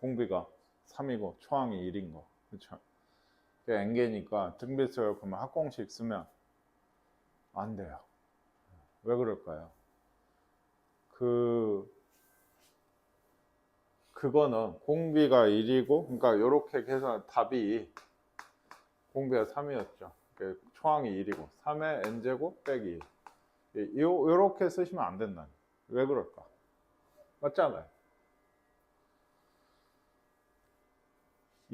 공비가 3이고 초항이 1인 거. 그쵸? n개니까 등비수열 그러면 합공식 쓰면 안 돼요. 왜 그럴까요? 그거는 공비가 1이고, 그러니까 이렇게 계산 답이 공비가 3이었죠. 초항이 1이고 3의 n제곱 빼기 1. 요렇게 쓰시면 안 된다. 왜 그럴까? 맞잖아요.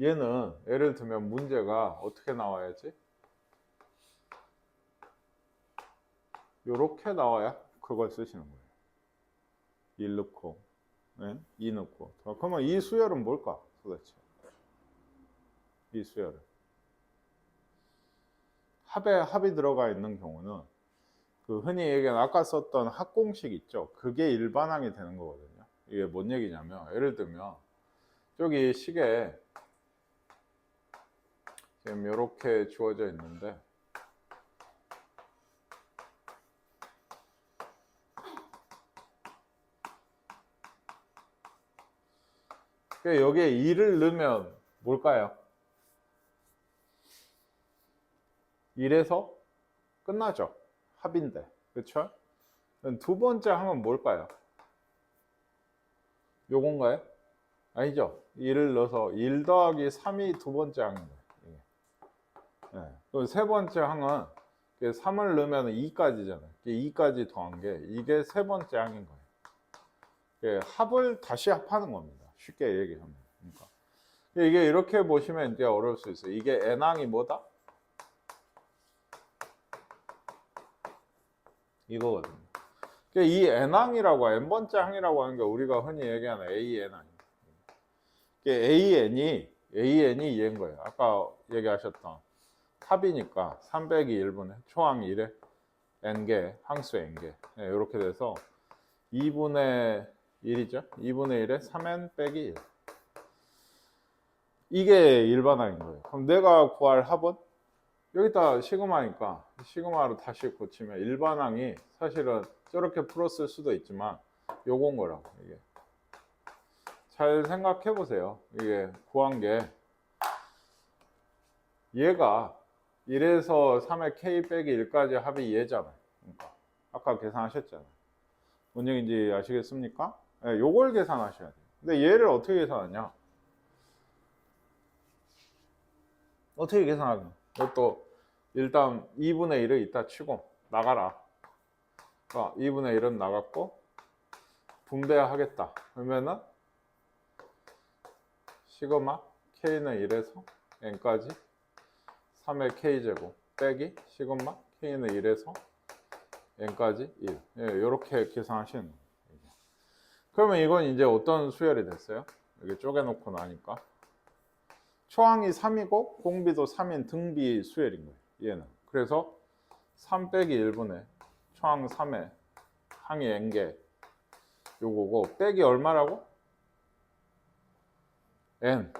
얘는 예를 들면 문제가 어떻게 나와야지? 요렇게 나와야 그걸 쓰시는 거예요. 1 넣고 2 넣고. 그러면 이 수열은 뭘까 도대체? 이 수열은 합이 들어가 있는 경우는 그 흔히 얘기하는 아까 썼던 합공식 있죠. 그게 일반항이 되는 거거든요. 이게 뭔 얘기냐면 예를 들면 저기 식에 지금 이렇게 주어져 있는데 여기에 2를 넣으면 뭘까요? 1에서 끝나죠. 합인데. 그렇죠? 두 번째 항은 뭘까요? 요건가요? 아니죠. 1을 넣어서 1 더하기 3이 두 번째 항인 거예요. 네. 그럼 세 번째 항은 3을 넣으면 2까지잖아요. 2까지 더한 게 이게 세 번째 항인 거예요. 합을 다시 합하는 겁니다. 쉽게 얘기하면. 그러니까 이게 이렇게 보시면 이제 어려울 수 있어요. 이게 n항이 뭐다? 이거거든요. 이 n항이라고 n번째 항이라고 하는 게 우리가 흔히 얘기하는 AN항입니다. AN이 얘인 거예요. 아까 얘기하셨던 탑이니까 300이 1분의 초항 1에 n개, 항수 n개. 네, 이렇게 돼서 2분의 1이죠. 2분의 1에 3n 빼기 1. 이게 일반항인 거예요. 그럼 내가 구할 합은 여기다 시그마니까 시그마로 다시 고치면 일반항이 사실은 저렇게 풀었을 수도 있지만 요건 거라고. 이게 잘 생각해 보세요. 이게 구한 게 얘가 1에서 3의 k 빼기 1까지 합이 얘잖아요. 그러니까 아까 계산하셨잖아요. 뭔 얘기인지 아시겠습니까? 네, 요걸 계산하셔야 돼요. 근데 얘를 어떻게 계산하냐? 어떻게 계산하냐? 이것도 일단 2분의 1을 이따 치고 나가라. 2분의 1은 나갔고 분배하겠다. 그러면은 시그마 k는 1에서 n까지 3의 k제곱 빼기 시그마 k는 1에서 n까지 1. 이렇게 계산하시는 거예요. 그러면 이건 이제 어떤 수열이 됐어요? 이렇게 쪼개놓고 나니까 초항이 3이고 공비도 3인 등비 수열인 거예요. 얘는. 그래서 3 빼기 1분의 초항 3에 항이 n개 요거고 빼기 얼마라고? n.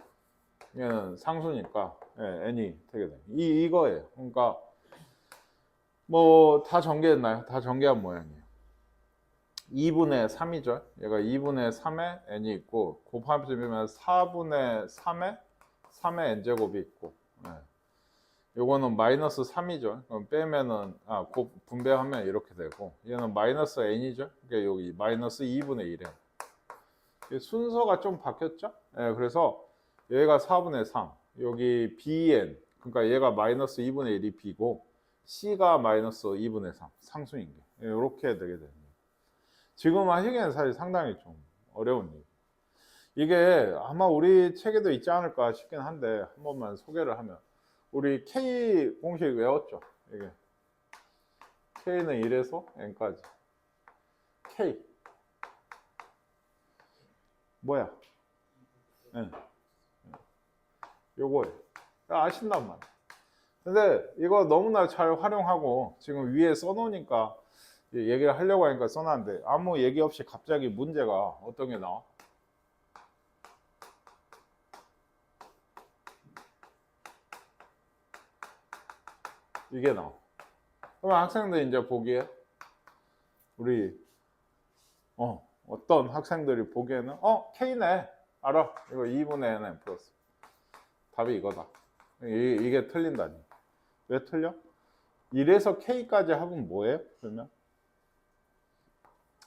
얘는 상수니까 n이 되게 돼요. 이거예요. 그러니까 뭐 다 전개했나요? 다 전개한 모양이에요. 2분의 3이죠. 얘가 2분의 3에 n이 있고 곱합이면 4분의 3에 n제곱이 있고 요거는 마이너스 3이죠. 그럼 빼면은 곱 분배하면 이렇게 되고 얘는 마이너스 n이죠. 그러니까 여기 마이너스 2분의 1에 순서가 좀 바뀌었죠. 그래서 얘가 4분의 3 여기 bn 그러니까 얘가 마이너스 2분의 1이 b고 c가 마이너스 2분의 3 상수인 게 이렇게 되게 됩니다. 지금 하시기에는 사실 상당히 좀 어려운 일. 이게 아마 우리 책에도 있지 않을까 싶긴 한데 한 번만 소개를 하면 우리 K 공식 외웠죠? 이게 K는 1에서 N까지 K 뭐야? N 요거예요. 아신단 말이에요. 근데 이거 너무나 잘 활용하고 지금 위에 써놓으니까 얘기를 하려고 하니까 써놨는데 아무 얘기 없이 갑자기 문제가 어떤 게 나와? 이게 나와. 그러면 학생들 이제 보기에 우리 어떤 학생들이 보기에는 K네 알아? 이거 2분의 nn 플러스. 답이 이거다. 이게 틀린다니. 왜 틀려? 1에서 k까지 합은 뭐예요? 그러면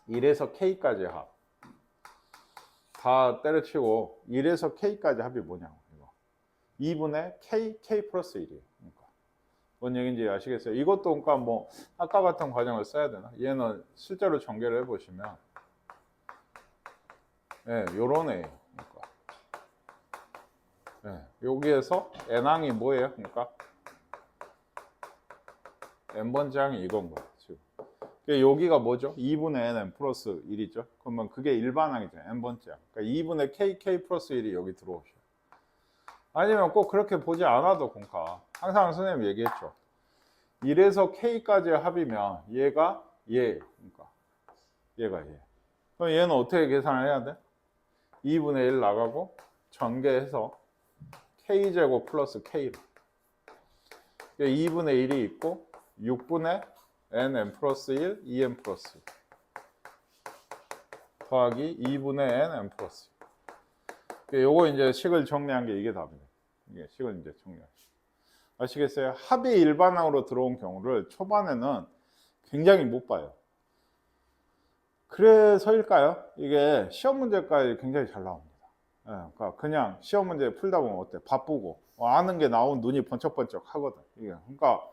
1에서 k까지 합. 다 때려치고 1에서 k까지 합이 뭐냐고. 이거. 2분의 k 플러스 1이에요. 그러니까. 뭔 얘기인지 아시겠어요? 이것도 그러니까 뭐 아까 같은 과정을 써야 되나? 얘는 실제로 전개를 해보시면 예, 요런 애예요. 그러니까. 예, 여기에서 n항이 뭐예요? 그러니까 n번째 항이 이건 거예요. 지금. 여기가 뭐죠? 2분의 nn 플러스 1이죠. 그러면 그게 일반항이죠. n번째 항. 그러니까 2분의 k 플러스 1이 여기 들어오셔요. 아니면 꼭 그렇게 보지 않아도 공카. 항상 선생님 얘기했죠. 1에서 k까지의 합이면 얘가 얘. 그러니까 얘가 얘. 그럼 얘는 어떻게 계산을 해야 돼? 2분의 1 나가고 전개해서 k제곱 플러스 k로. 2분의 1이 있고 6분의 nn 플러스 1, 2n 플러스 1 더하기 2분의 nn 플러스 1. 요거 이제 식을 정리한 게 이게 답이에요. 이게 식을 이제 정리하죠. 아시겠어요? 합이 일반항으로 들어온 경우를 초반에는 굉장히 못 봐요. 그래서일까요? 이게 시험 문제까지 굉장히 잘 나옵니다. 예, 그러니까 그냥 시험 문제 풀다 보면 어때? 바쁘고 아는 게 나온 눈이 번쩍번쩍 하거든. 이게 그러니까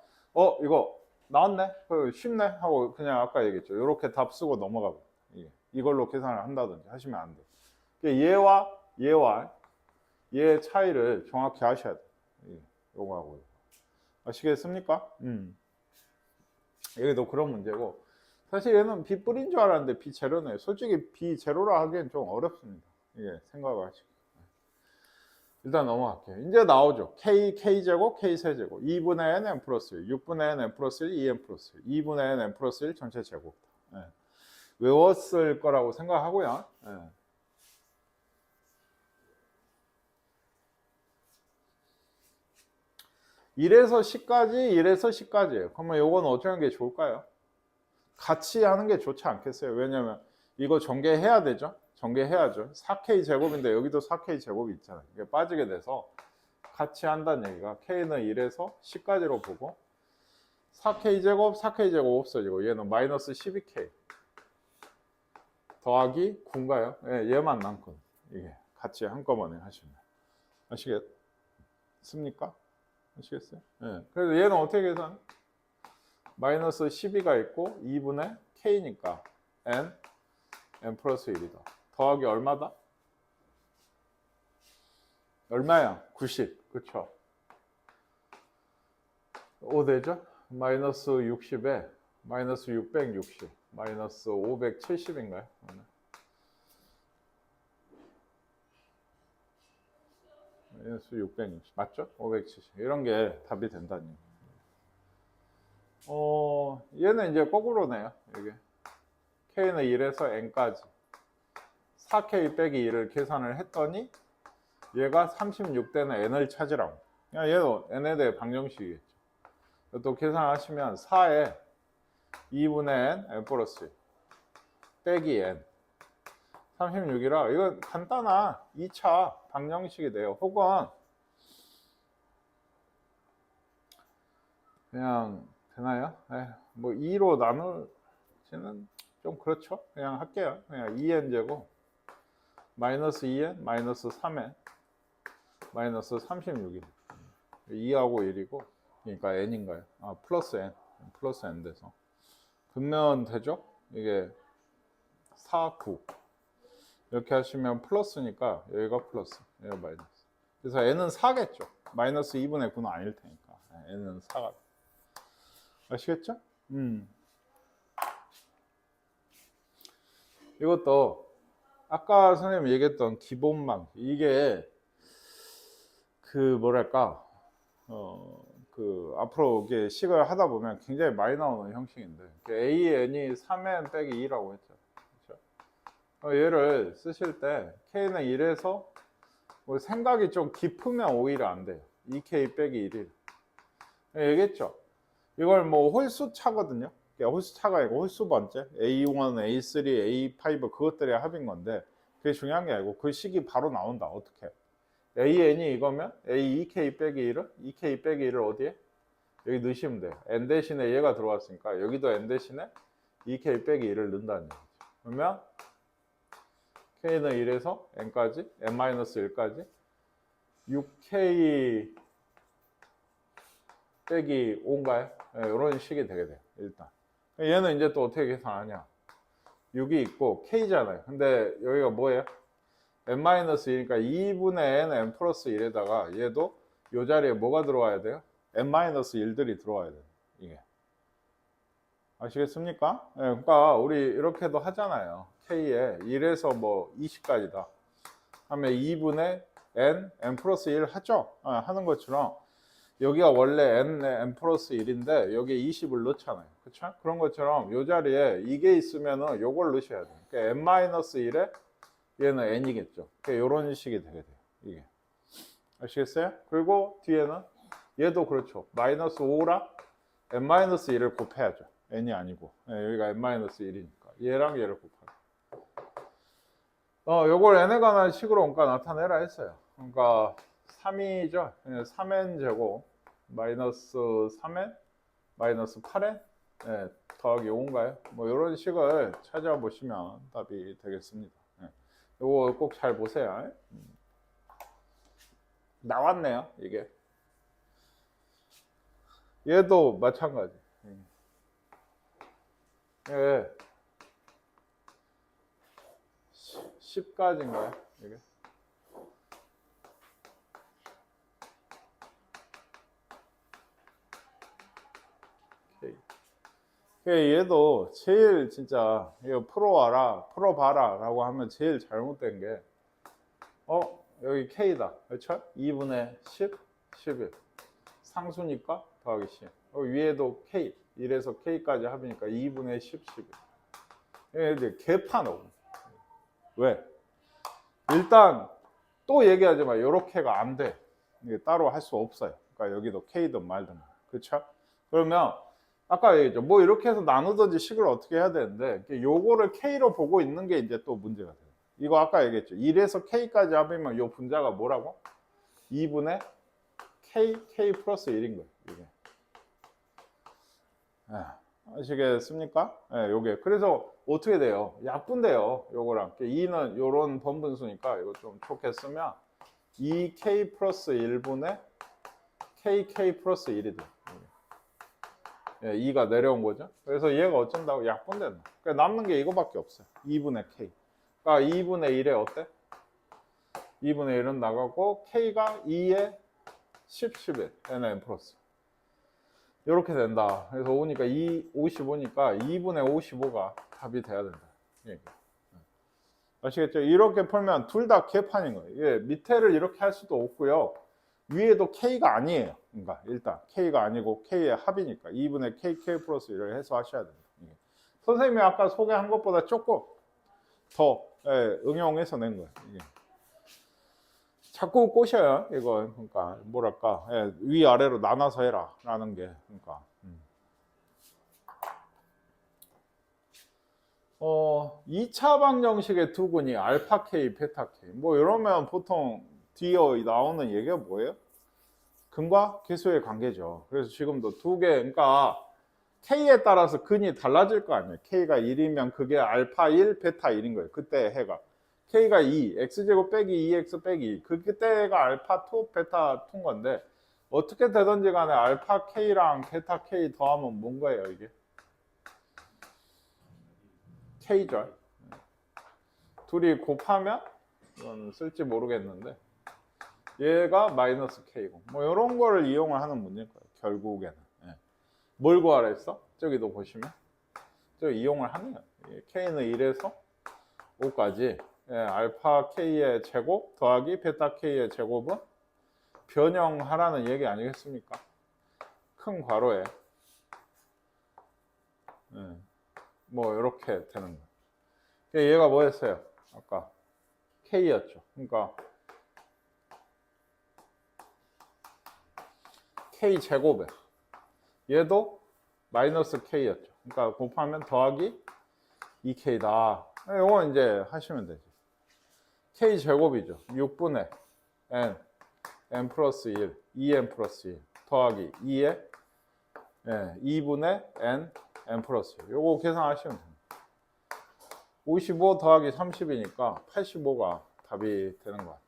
이거 나왔네? 쉽네? 하고 그냥 아까 얘기했죠. 이렇게 답 쓰고 넘어가고 이걸로 계산을 한다든지 하시면 안 돼요. 얘와 얘의 차이를 정확히 아셔야 돼요. 요거하고 아시겠습니까? 여기도 그런 문제고 사실 얘는 B 뿌린 줄 알았는데 B 제로네요. 솔직히 B 제로라 하기엔 좀 어렵습니다. 이게 생각을 하시고 일단 넘어갈게요. 이제 나오죠. K제곱, K세제곱 2분의 nn 플러스 1, 6분의 nn 플러스 1, 2n 플러스 1 2분의 nn 플러스 1 전체 제곱. 예. 외웠을 거라고 생각하고요. 예. (1에서 10까지) (1에서 10까지예요) 그러면 요건 어쩌는 게 좋을까요? 같이 하는 게 좋지 않겠어요? 왜냐면 이거 전개해야 되죠? 전개해야죠. 4K 제곱인데 여기도 4K 제곱이 있잖아요. 이게 빠지게 돼서 같이 한다는 얘기가 K는 1에서 10까지로 보고 4K 제곱, 4K 제곱 없어지고 얘는 마이너스 12K 더하기 9인가요? 예, 얘만 남거든요. 이게 같이 한꺼번에 하시면 아시겠습니까? 아시겠어요? 예. 그래서 얘는 어떻게 계산? 마이너스 12가 있고 2분의 K니까 n 플러스 1이다. 더하기 얼마다? 얼마야? 90. 그쵸? 5 되죠? 마이너스 60에 마이너스 660, 마이너스 570인가요? 마이너스 660 맞죠? 570 이런 게 답이 된다니. 얘는 이제 거꾸로네요. 이게 K는 1에서 N까지 4K 빼기 1을 계산을 했더니 얘가 36되는 N을 찾으라고. 그냥 얘도 N에 대해 방정식이겠죠. 또 계산하시면 4에 2분의 N, N 플러스 1 빼기 N 36이라 이건 간단한 2차 방정식이 돼요. 혹은 그냥 되나요? 뭐 2로 나누지는 좀 그렇죠. 그냥 할게요. 그냥 2n 제곱 마이너스 2n 마이너스 3n 마이너스 36이 2하고 1이고 그러니까 n인가요? 플러스 n 돼서 근면 되죠? 이게 4, 9 이렇게 하시면 플러스니까 여기가 플러스 여기가 마이너스 그래서 n은 4겠죠. 마이너스 2분의 9는 아닐 테니까 n은 4가 아시겠죠? 이것도 아까 선생님 얘기했던 기본망 이게 뭐랄까 앞으로 이게 식을 하다 보면 굉장히 많이 나오는 형식인데 AN이 3n 빼기 2라고 했죠. 그렇죠? 얘를 쓰실 때 K는 1에서 뭐 생각이 좀 깊으면 오히려 안 돼요. 2K 빼기 1이 얘기했죠. 이걸 뭐 홀수 차거든요. 홀수 차가 아니고 홀수 번째 A1, A3, A5 그것들의 합인 건데 그게 중요한 게 아니고 그 식이 바로 나온다. 어떻게? AN이 이거면 A 2K 빼기 1을 2K 빼기 1을 어디에? 여기 넣으시면 돼요. N 대신에 얘가 들어왔으니까 여기도 N 대신에 2K 빼기 1을 넣는다는 얘기죠. 그러면 K는 1에서 N까지 N-1까지 6K 빼기 5인가요? 네, 이런 식이 되게 돼요. 일단 얘는 이제 또 어떻게 계산하냐? 6이 있고 K잖아요. 근데 여기가 뭐예요? N-1이니까 2분의 N, N 플러스 1에다가 얘도 이 자리에 뭐가 들어와야 돼요? N-1들이 들어와야 돼요. 이게. 아시겠습니까? 네, 그러니까 우리 이렇게도 하잖아요. K에 1에서 뭐 20까지다 하면 2분의 N, N 플러스 1 하죠? 하는 것처럼 여기가 원래 N 플러스 1인데 여기에 20을 넣잖아요. 그쵸? 그런 것처럼 이 자리에 이게 있으면은 요걸 넣으셔야 돼요. 그러니까 N-1에 얘는 N이겠죠. 그러니까 이런 식이 되게 돼요. 이게. 아시겠어요? 그리고 뒤에는 얘도 그렇죠. 마이너스 5랑 N-1을 곱해야죠. N이 아니고. 네, 여기가 N-1이니까. 얘랑 얘를 곱하죠. 요걸 N에 관한 식으로 그러니까 나타내라 했어요. 그러니까 3이죠. 3N 제곱 마이너스 3N 마이너스 8N 네, 더하기 5인가요? 뭐 이런 식을 찾아보시면 답이 되겠습니다. 네. 요거 꼭 잘 보세요. 나왔네요, 이게. 얘도 마찬가지. 예. 10까지인가요? 이게? 얘도 제일 진짜 이거 풀어봐라 라고 하면 제일 잘못된 게 여기 K다. 그렇죠? 2분의 10, 11 상수니까 더하기 10 위에도 K 1에서 K까지 합이니까 2분의 10, 11 이게 개판하고 왜? 일단 또 얘기하지만 이렇게가 안 돼. 이게 따로 할 수 없어요. 그러니까 여기도 K든 말든 그렇죠? 그러면 아까 얘기했죠. 뭐 이렇게 해서 나누든지 식을 어떻게 해야 되는데 요거를 K로 보고 있는 게 이제 또 문제가 돼요. 이거 아까 얘기했죠. 1에서 K까지 합이면 요 분자가 뭐라고? 2분의 K 플러스 1인 거예요. 이게. 아시겠습니까? 네, 요게. 그래서 어떻게 돼요? 약분돼요. 요거랑. 2는 요런 번분수니까 이거 좀 좋게 쓰면 2K 플러스 1분의 KK 플러스 1이 돼요. 2가 내려온 거죠. 그래서 얘가 어쩐다고 약분된다. 그러니까 남는 게 이거밖에 없어요. 2분의 K. 그러니까 2분의 1에 어때? 2분의 1은 나가고 K가 2에 10, 11, N 플러스. 이렇게 된다. 그래서 55니까 2분의 55가 답이 돼야 된다. 아시겠죠? 이렇게 풀면 둘 다 개판인 거예요. 밑에를 이렇게 할 수도 없고요. 위에도 K가 아니에요. 그러니까 일단 K가 아니고 K의 합이니까 2분의 KK 플러스 1을 해소하셔야 됩니다. 선생님이 아까 소개한 것보다 조금 더 응용해서 낸 거예요. 자꾸 꼬셔요. 이거 그러니까 뭐랄까 위아래로 나눠서 해라 라는 게 그러니까 2차 방정식의 두근이 알파 K, 베타 K 뭐 이러면 보통 뒤에 나오는 얘기가 뭐예요? 근과 계수의 관계죠. 그래서 지금도 두 개, 그러니까 K에 따라서 근이 달라질 거 아니에요. K가 1이면 그게 알파 1, 베타 1인 거예요. 그때 해가. K가 2, X제곱 빼기 2X 빼기 2. 그때가 알파 2, 베타 2인 건데 어떻게 되든지 간에 알파 K랑 베타 K 더하면 뭔 거예요, 이게? K죠. 둘이 곱하면 이건 쓸지 모르겠는데 얘가 마이너스 K고 뭐 이런 거를 이용을 하는 문제일 거예요. 결국에는 뭘 구하라 했어? 저기도 보시면 저 이용을 하는 거예요. K는 1에서 5까지 알파 K의 제곱 더하기 베타 K의 제곱은 변형하라는 얘기 아니겠습니까? 큰 괄호에 뭐 이렇게 되는 거예요. 얘가 뭐였어요? 아까 K였죠. 그러니까 K 제곱에 얘도 마이너스 K였죠. 그러니까 곱하면 더하기 2K다. 이건 이제 하시면 되죠. k 제곱이죠. 6분의 n 플러스 1, 2n 플러스 1 더하기 2에 2분의 n 플러스 1. 요거 계산하시면 됩니다. 55 더하기 30이니까 85가 답이 되는 것 같아요.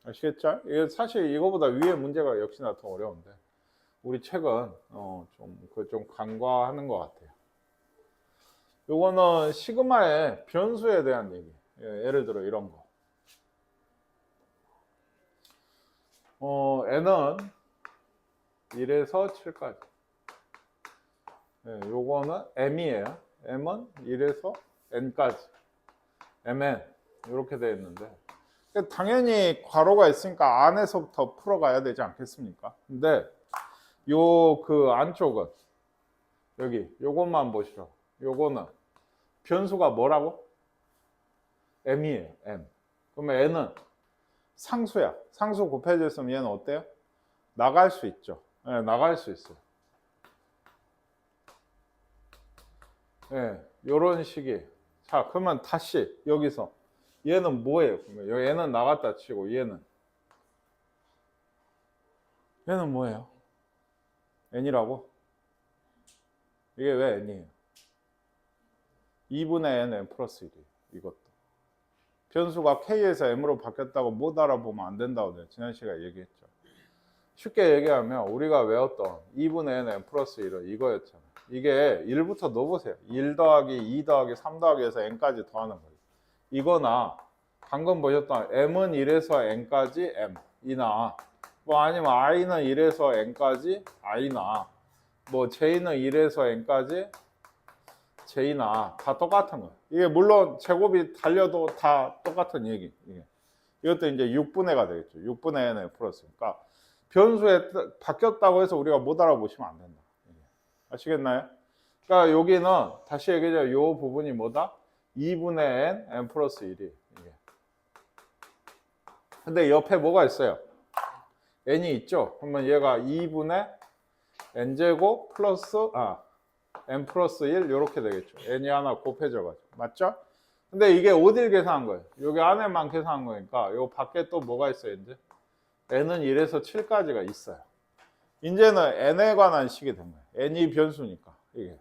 아시겠죠? 이게 사실 이거보다 위에 문제가 역시나 더 어려운데 우리 책은 좀 간과하는 것 같아요. 요거는 시그마의 변수에 대한 얘기. 예를 들어 이런 거. n은 1에서 7까지. 요거는 m이에요. m은 1에서 n까지. mn 이렇게 되어 있는데 당연히 괄호가 있으니까 안에서부터 풀어가야 되지 않겠습니까? 근데 요 그 안쪽은 여기 요것만 보시죠. 요거는 변수가 뭐라고? m이에요. m. 그러면 n은 상수야. 상수 곱해져 있으면 얘는 어때요? 나갈 수 있죠. 네, 나갈 수 있어요. 네, 요런 식이. 자, 그러면 다시 여기서 얘는 뭐예요? 그러면 얘는 나갔다 치고 얘는 뭐예요? n이라고? 이게 왜 n이에요? 2분의 n 플러스 1이에요. 이것도. 변수가 k에서 m으로 바뀌었다고 못 알아보면 안 된다고 내가 지난 시간에 얘기했죠. 쉽게 얘기하면 우리가 외웠던 2분의 n 플러스 1은 이거였잖아요. 이게 1부터 넣어보세요. 1 더하기 2 더하기 3 더하기 해서 n까지 더하는 거예요. 이거나 방금 보셨던 m은 1에서 n까지 m이나 뭐 아니면 i는 1에서 n까지 i나 뭐 j는 1에서 n까지 j나 다 똑같은 거예요. 이게 물론 제곱이 달려도 다 똑같은 얘기. 이것도 이제 6분의가 되겠죠. 6분의 n 플러스니까 변수에 바뀌었다고 해서 우리가 못 알아보시면 안 된다. 아시겠나요? 그러니까 여기는 다시 얘기하자. 이 부분이 뭐다? 2분의 n 플러스 1이. 근데 옆에 뭐가 있어요? n이 있죠? 그러면 얘가 2분의 n제곱 플러스 n 플러스 1 이렇게 되겠죠. n이 하나 곱해져가지고. 맞죠? 근데 이게 어딜 계산한 거예요? 여기 안에만 계산한 거니까 요 밖에 또 뭐가 있어요 이제? n은 1에서 7까지가 있어요. 이제는 n에 관한 식이 된 거예요. n이 변수니까 이게.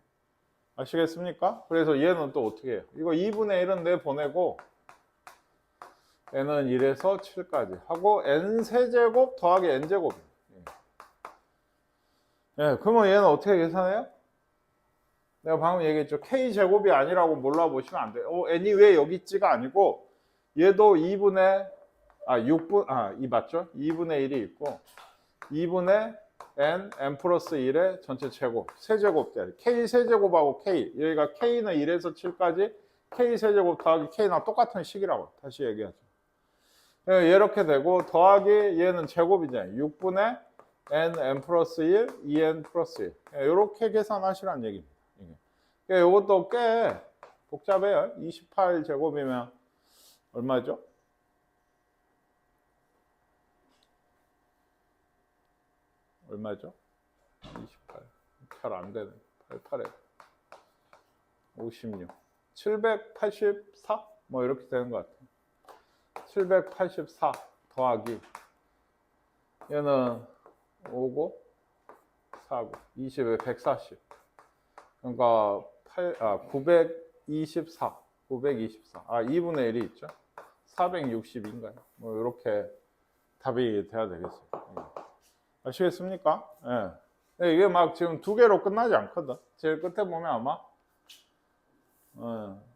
아시겠습니까? 그래서 얘는 또 어떻게 해요? 이거 2분의 1은 내보내고 n은 1에서 7까지 하고 n 세제곱 더하기 n제곱이에요. 그러면 얘는 어떻게 계산해요? 내가 방금 얘기했죠. k제곱이 아니라고 몰라보시면 안 돼요. n이 왜 여기 있지가 아니고 얘도 2분의 6분 이 맞죠? 2분의 1이 있고 2분의 n 플러스 1의 전체 제곱 세제곱짜리 k 세제곱하고 k 여기가 k는 1에서 7까지 k 세제곱 더하기 k랑 똑같은 식이라고 다시 얘기하죠. 이렇게 되고 더하기 얘는 제곱이잖아요. 6분의 n 플러스 1 2n 플러스 1 이렇게 계산하시라는 얘기입니다. 이것도 꽤 복잡해요. 28제곱이면 얼마죠? 얼마죠? 28. 잘 안 되네. 88에 56. 784? 뭐 이렇게 되는 것 같아요. 784 더하기 얘는 59, 49, 20에 140. 그러니까 924. 924. 2분의 1이 있죠? 460인가요? 뭐 이렇게 답이 돼야 되겠어요. 아시겠습니까? 예. 이게 막 지금 2개로 끝나지 않거든. 제일 끝에 보면 아마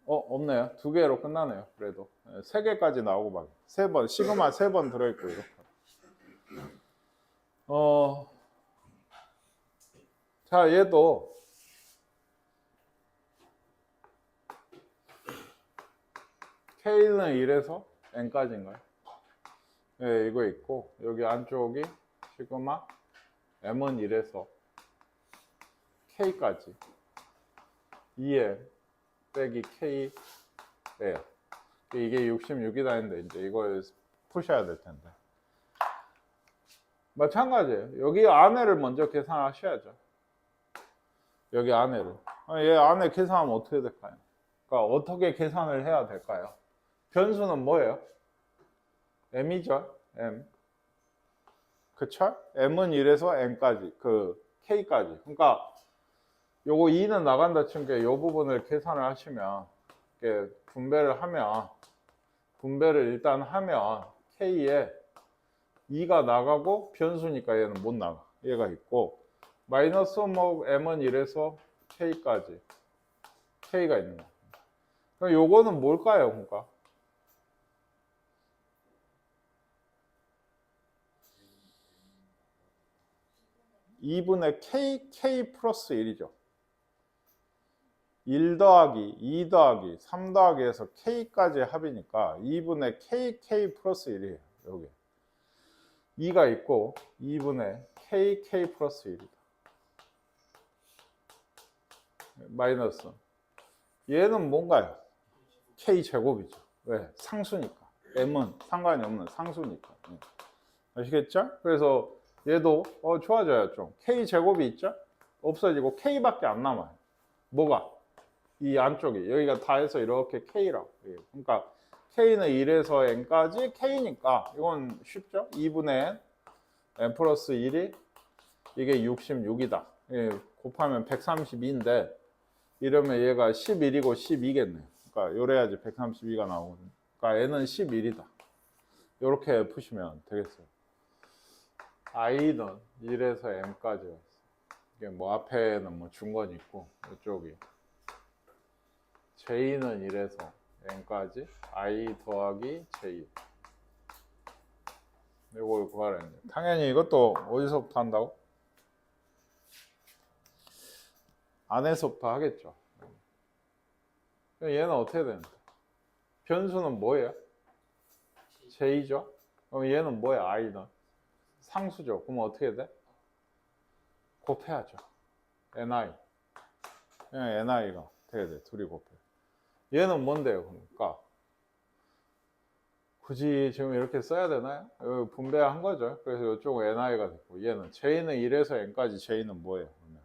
없네요. 2개로 끝나네요. 그래도 3개까지 나오고 막 3번 시그마 3번 들어있고 이렇게. 자 얘도 K는 1에서 N까지인가요? 네, 이거 있고 여기 안쪽이 시그마 M은 1에서 K까지 2M 빼기 K예요. 이게 66이다는데 이제 이걸 푸셔야 될 텐데 마찬가지예요. 여기 안에를 먼저 계산하셔야죠. 여기 안에를 얘 안에 계산하면 어떻게 될까요? 그러니까 어떻게 계산을 해야 될까요? 변수는 뭐예요? m이죠. m. 그쵸? m은 1에서 n까지, k까지. 그러니까 요거 2는 나간다 친 게 요 부분을 계산을 하시면, 이렇게 분배를 일단 하면 k에 2가 나가고 변수니까 얘는 못 나가. 얘가 있고, 마이너스 뭐 m은 1에서 k까지. k가 있는 거야. 그럼 요거는 뭘까요? 그러니까 2분의 k 플러스 1이죠. 1 더하기 2 더하기 3 더하기 해서 k까지 합이니까 2분의 k 플러스 1이에요. 여기 2가 있고 2분의 k 플러스 1이다. 마이너스 얘는 뭔가요? k제곱이죠. 왜? 상수니까. m은 상관이 없는 상수니까. 아시겠죠? 그래서 얘도 좋아져요. 좀 k제곱이 있죠? 없어지고 k밖에 안 남아요. 뭐가? 이 안쪽이 여기가 다 해서 이렇게 k라고. 그러니까 k는 1에서 n까지 k니까 이건 쉽죠? 2분의 n 플러스 1이 이게 66이다. 곱하면 132인데 이러면 얘가 11이고 12겠네요. 그러니까 요래야지 132가 나오거든요. 그러니까 n은 11이다. 이렇게 푸시면 되겠어요. i는 1에서 m까지가 있어요. 이게 뭐 앞에는 뭐 중건 있고 이쪽이 j는 1에서 n까지 i 더하기 j. 이걸 구하라 했는데 당연히 이것도 어디서부터 한다고? 안에서부터 하겠죠. 얘는 어떻게 되는데? 변수는 뭐예요? j죠? 그럼 얘는 뭐야? i는? 상수죠. 그럼 어떻게 돼? 곱해야죠. ni. ni가 어떻게 돼? 둘이 곱해. 얘는 뭔데요? 그러니까 굳이 지금 이렇게 써야 되나요? 분배한 거죠. 그래서 이쪽은 ni가 됐고 얘는 j는 1에서 n까지 j는 뭐예요? 그러면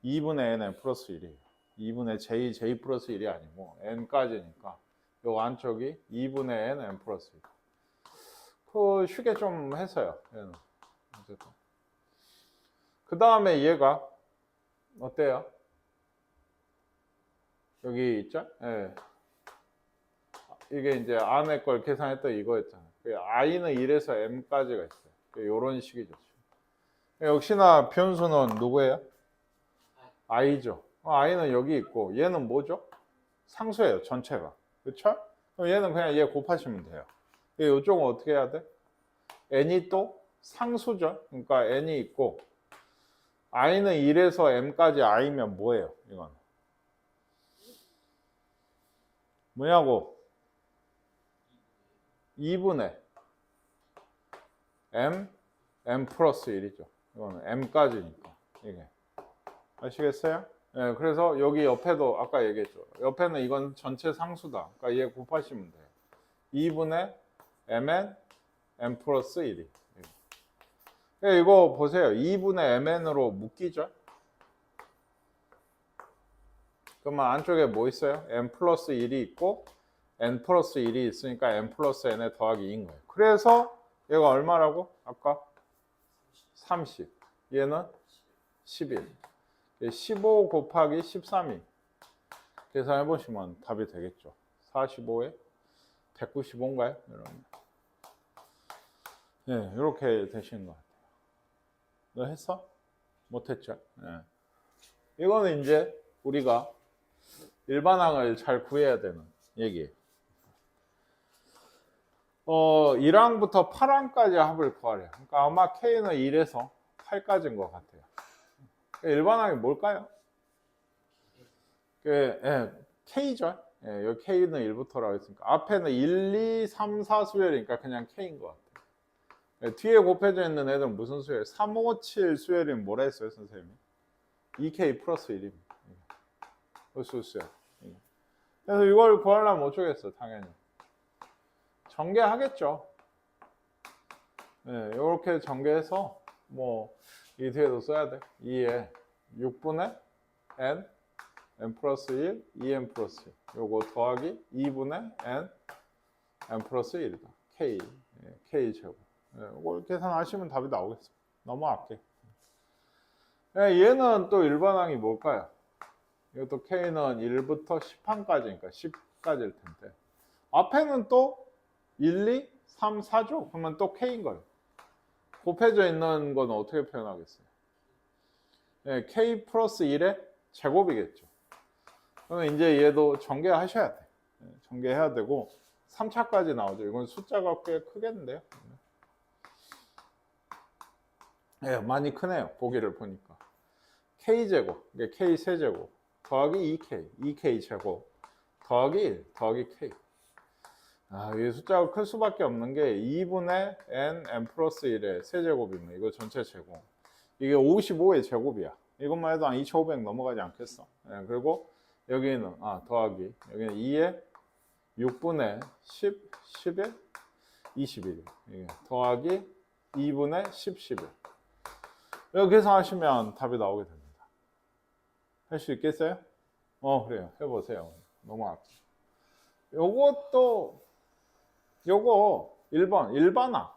2분의 n 플러스 1이에요. 2분의 j 플러스 1이 아니고 n까지니까 요 안쪽이 2분의 n 플러스 1. 쉽게 좀 했어요. 얘는 어쨌든. 그 다음에 얘가 어때요? 여기 있죠? 예. 이게 이제 안에 걸 계산했던 이거였잖아요. i는 1에서 m까지가 있어요. 이런 식이죠. 역시나 변수는 누구예요? i죠. i는 여기 있고 얘는 뭐죠? 상수예요. 전체가. 그렇죠? 그럼 얘는 그냥 얘 곱하시면 돼요. 이쪽은 어떻게 해야 돼? n이 또 상수죠. 그러니까 n이 있고 i는 1에서 m까지 i면 뭐예요? 이건 뭐냐고? 2분의 m 플러스 1이죠. 이거는 m까지니까 이게 아시겠어요? 네, 그래서 여기 옆에도 아까 얘기했죠. 옆에는 이건 전체 상수다. 그러니까 얘 곱하시면 돼요. 2분의 mn m 플러스 1이. 이거 보세요. 2분의 mn으로 묶이죠? 그러면 안쪽에 뭐 있어요? m 플러스 1이 있고 n 플러스 1이 있으니까 n 플러스 n에 더하기 2인 거예요. 그래서 얘가 얼마라고? 아까 30. 얘는 11. 15 곱하기 13이 계산해 보시면 답이 되겠죠. 45에 195인가요? 여러분. 네, 이렇게 되시는 것 같아요. 너 했어? 못했죠? 네. 이거는 이제 우리가 일반항을 잘 구해야 되는 얘기예요. 1항부터 8항까지 합을 구하래요. 그러니까 아마 K는 1에서 8까지인 것 같아요. 일반항이 뭘까요? K죠. 여기 K는 1부터라고 했으니까 앞에는 1, 2, 3, 4 수열이니까 그냥 K인 것 같아요. 뒤에 곱해져 있는 애들은 무슨 수열? 3, 5, 7 수열이면 뭐라 했어요, 선생님이? 2K 플러스 1입니다. 수열. 그래서 이걸 구하려면 어쩌겠어, 당연히. 전개하겠죠. 이렇게 전개해서 이 뒤에도 써야 돼. 2에 6분의 n 플러스 1, 2n 플러스 1. 요거 더하기 2분의 n n 플러스 1이다. k, k 제곱. 이걸 계산하시면 답이 나오겠습니다. 넘어갈게. 얘는 또 일반항이 뭘까요? 이것도 k는 1부터 10항까지니까 10까지일 텐데 앞에는 또 1, 2, 3, 4죠? 그러면 또 k인 거예요. 곱해져 있는 건 어떻게 표현하겠어요? k 플러스 1의 제곱이겠죠. 그러면 이제 얘도 전개하셔야 돼. 전개해야 되고 3차까지 나오죠. 이건 숫자가 꽤 크겠는데요. 많이 크네요. 보기를 보니까. k제곱, k 세제곱 더하기 2k, 2k 제곱 더하기 1, 더하기 k. 이 숫자가 클 수밖에 없는 게 2분의 n 플러스 1의 세제곱이면 이거 전체 제곱. 이게 55의 제곱이야. 이것만 해도 한 2500 넘어가지 않겠어. 그리고 여기는 더하기 여기는 2의 6분의 10, 10의 21 더하기 2분의 10, 11 이렇게 계산하시면 답이 나오게 됩니다. 할 수 있겠어요? 그래요. 해보세요. 넘어갈게요. 요거 1번 일반항.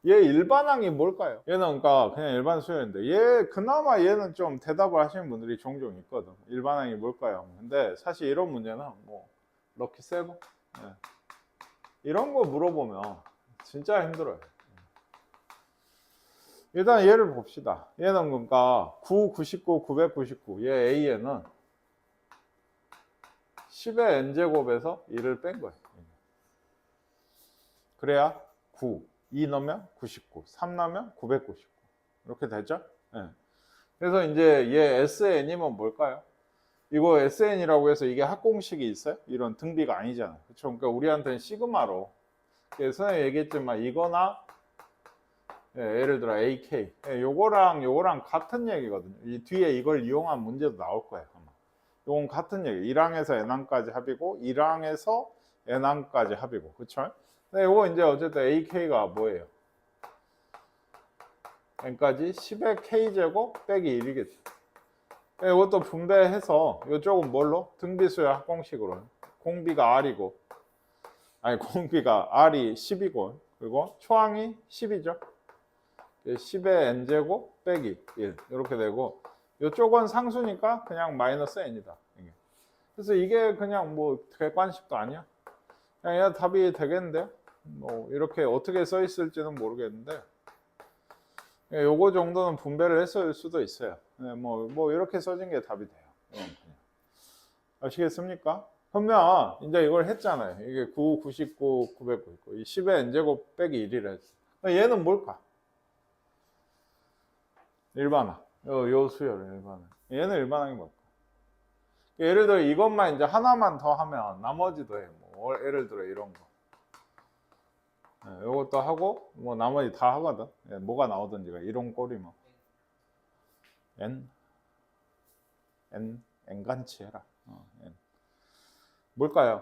얘 일반항이 뭘까요? 얘는 그러니까 그냥 일반 수열인데 그나마 얘는 좀 대답을 하시는 분들이 종종 있거든. 일반항이 뭘까요? 근데 사실 이런 문제는 뭐 럭키 세븐 이런 거 물어보면 진짜 힘들어요. 일단 얘를 봅시다. 얘는 그러니까 9, 99, 999 얘 A에는 10의 n제곱에서 1을 뺀 거예요. 그래야 9, 2 넣으면 99, 3 넣으면 999 이렇게 되죠? 그래서 이제 얘 SN이면 뭘까요? 이거 SN이라고 해서 이게 합공식이 있어요? 이런 등비가 아니잖아요. 그렇죠? 그러니까 우리한테는 시그마로 선생님이 얘기했지만 이거나 예를 들어 AK 요거랑 같은 얘기거든요. 이 뒤에 이걸 이용한 문제도 나올 거예요. 아마. 요건 같은 얘기. 1항에서 n항까지 합이고 1항에서 n항까지 합이고 그쵸? 근데 요거 이제 어쨌든 AK가 뭐예요? n까지 10의 k제곱 빼기 1이겠죠. 이것도 분배해서 이쪽은 뭘로? 등비수열 합공식으로 공비가 R이고 공비가 R이 10이고 그리고 초항이 10이죠. 10의 n제곱 빼기 1 이렇게 되고 이쪽은 상수니까 그냥 마이너스 n이다. 그래서 이게 그냥 뭐 객관식도 아니야. 그냥 답이 되겠는데요. 뭐 이렇게 어떻게 써 있을지는 모르겠는데 요거 정도는 분배를 했을 수도 있어요. 뭐 이렇게 써진 게 답이 돼요. 그냥. 아시겠습니까? 그러면 이제 이걸 했잖아요. 이게 9, 99, 999 이 10의 n제곱 빼기 1이라 했어. 얘는 뭘까? 일반항. 요 수열 일반항. 얘는 일반항이 뭘까? 예를 들어 이것만 이제 하나만 더 하면 나머지도 해. 뭐 예를 들어 이런 거. 요것도 하고 뭐 나머지 다 하거든. 뭐가 나오든지가 이런 꼴이면 n간치 해라. n. 뭘까요?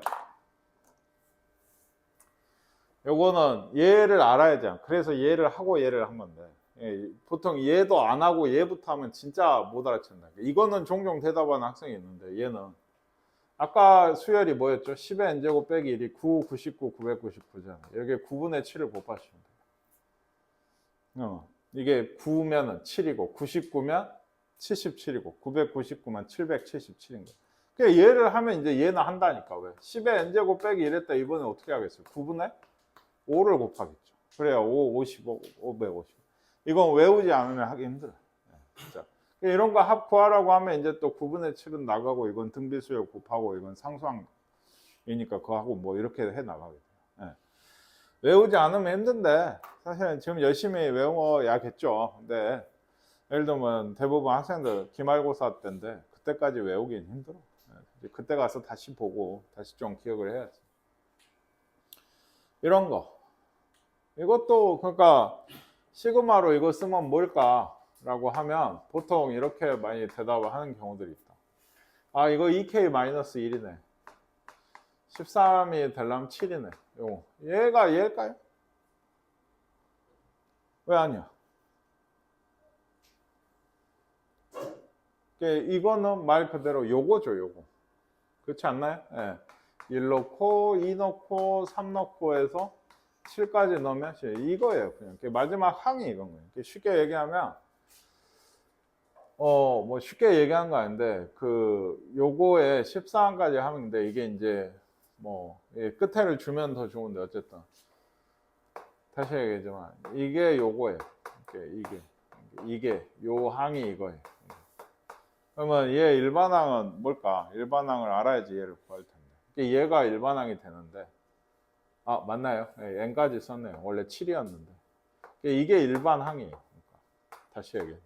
요거는 얘를 알아야 돼. 그래서 얘를 하고 얘를 한 건데 보통 얘도 안 하고 얘부터 하면 진짜 못 알아챈다. 이거는 종종 대답하는 학생이 있는데 얘는 아까 수열이 뭐였죠? 10의 n제곱 빼기 1이 9, 99, 999잖아. 여기에 9분의 7을 곱하시면 돼요. 이게 9면 7이고 99면 77이고 999면 777인 거예요. 그러니까 얘를 하면 이제 얘는 한다니까. 왜? 10의 n제곱 빼기 1했다. 이번에 어떻게 하겠어요? 9분의 5를 곱하겠죠. 그래야 5, 55, 550. 이건 외우지 않으면 하기 힘들어요. 진짜. 이런 거 합 구하라고 하면 이제 또 9분의 7은 나가고 이건 등비수열 곱하고 이건 상수항이니까 그거 하고 뭐 이렇게 해 나가게 돼요. 외우지 않으면 힘든데 사실은 지금 열심히 외워야겠죠. 근데 예를 들면 대부분 학생들 기말고사 때인데 그때까지 외우기는 힘들어. 그때 가서 다시 보고 다시 좀 기억을 해야지. 이런 거. 이것도 그러니까 시그마로 이거 쓰면 뭘까? 라고 하면 보통 이렇게 많이 대답을 하는 경우들이 있다. 이거 2k-1이네. 13이 되려면 7이네. 얘가 얘일까요? 왜 아니야? 이거는 말 그대로 요거죠, 요거. 그렇지 않나요? 1 넣고 2 넣고 3 넣고 해서 7까지 넣으면 이거예요. 그냥 마지막 항이 이건 거예요. 쉽게 얘기하면 뭐 쉽게 얘기한 거 아닌데 요거에 14항까지 하는데 이게 이제 뭐 끝에를 주면 더 좋은데 어쨌든 다시 얘기하지만 이게 요거예요. 이게 요 항이 이거예요. 그러면 얘 일반항은 뭘까? 일반항을 알아야지 얘를 구할 텐데. 얘가 일반항이 되는데 맞나요? n까지 썼네요. 원래 7이었는데 이게 일반항이에요. 그러니까 다시 얘기해.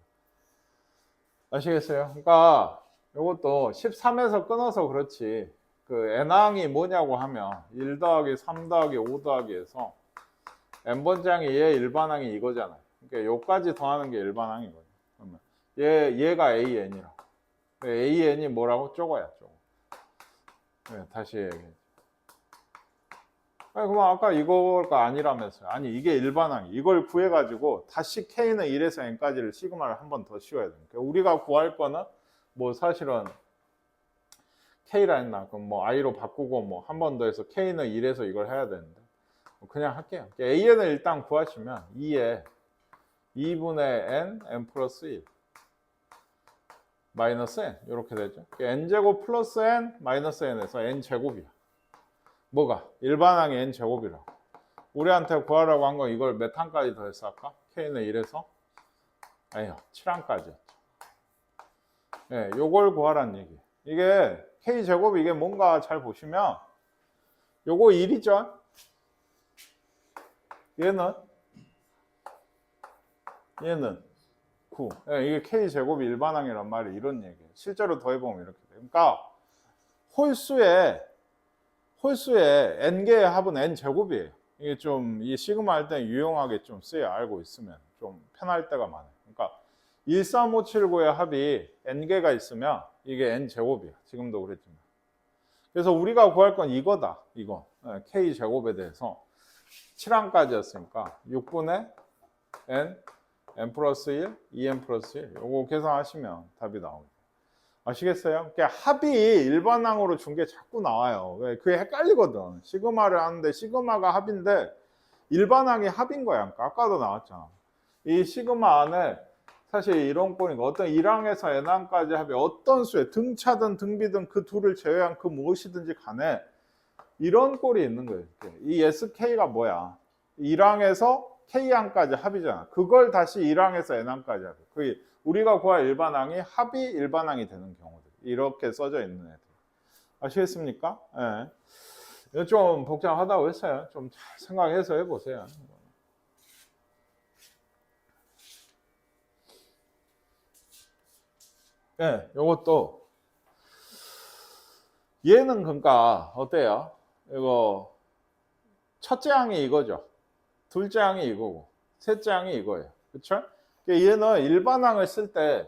아시겠어요? 그러니까 이것도 13에서 끊어서 그렇지 n항이 뭐냐고 하면 1 더하기 3 더하기 5 더하기에서 n번장이 얘 일반항이 이거잖아요. 그러니까 요까지 더하는 게 일반항이거든요. 그러면 얘가 an이라. an이 뭐라고? 쪼거야, 쪼거. 네, 다시 얘기해. 그럼 아까 이거가 아니라면서요. 아니 이게 일반항이. 이걸 구해가지고 다시 k는 1에서 n까지를 시그마를 한 번 더 씌워야 돼요. 그러니까 우리가 구할 거는 뭐 사실은 k라 했나? 그럼 뭐 i로 바꾸고 뭐 한 번 더 해서 k는 1에서 이걸 해야 되는데 그냥 할게요. an을 일단 구하시면 2에 2분의 n 플러스 1 마이너스 n 이렇게 되죠. n제곱 플러스 n 마이너스 n에서 n제곱이야. 뭐가? 일반항의 n제곱이라고. 우리한테 구하라고 한 건 이걸 몇 항까지 더해서 할까? k는 1에서 아니요 7항까지였죠. 네, 요걸 구하라는 얘기. 이게 k제곱 이게 뭔가 잘 보시면 요거 1이죠. 얘는 9. 네, 이게 k제곱이 일반항이란 말이 이런 얘기예요. 실제로 더해보면 이렇게 돼요. 그러니까 홀수의 n개의 합은 n제곱이에요. 이게 좀 이 시그마 할 때 유용하게 좀 쓰여 알고 있으면 좀 편할 때가 많아요. 그러니까 13579의 합이 n개가 있으면 이게 n제곱이야. 지금도 그랬지만. 그래서 우리가 구할 건 이거다. 이거. k제곱에 대해서 7항까지였으니까 6분의 n 플러스 1, 2n 플러스 1. 요거 계산하시면 답이 나오죠. 아시겠어요? 그러니까 합이 일반항으로 준 게 자꾸 나와요. 왜? 그게 헷갈리거든. 시그마를 하는데 시그마가 합인데 일반항이 합인 거야. 그러니까 아까도 나왔잖아. 이 시그마 안에 사실 이런 꼴이니까 어떤 1항에서 n항까지 합이 어떤 수에 등차든 등비든 그 둘을 제외한 그 무엇이든지 간에 이런 꼴이 있는 거예요. 이 sk가 뭐야? 1항에서 k항까지 합이잖아. 그걸 다시 1항에서 n항까지 합이. 그게 우리가 구할 일반항이 합이 일반항이 되는 경우들. 이렇게 써져 있는 애들. 아시겠습니까? 예. 이거 좀 복잡하다고 했어요. 좀 잘 생각해서 해보세요. 예, 요것도 얘는 그러니까 어때요? 이거 첫째 항이 이거죠. 둘째 항이 이거고 셋째 항이 이거예요. 그렇죠? 얘는 일반항을 쓸 때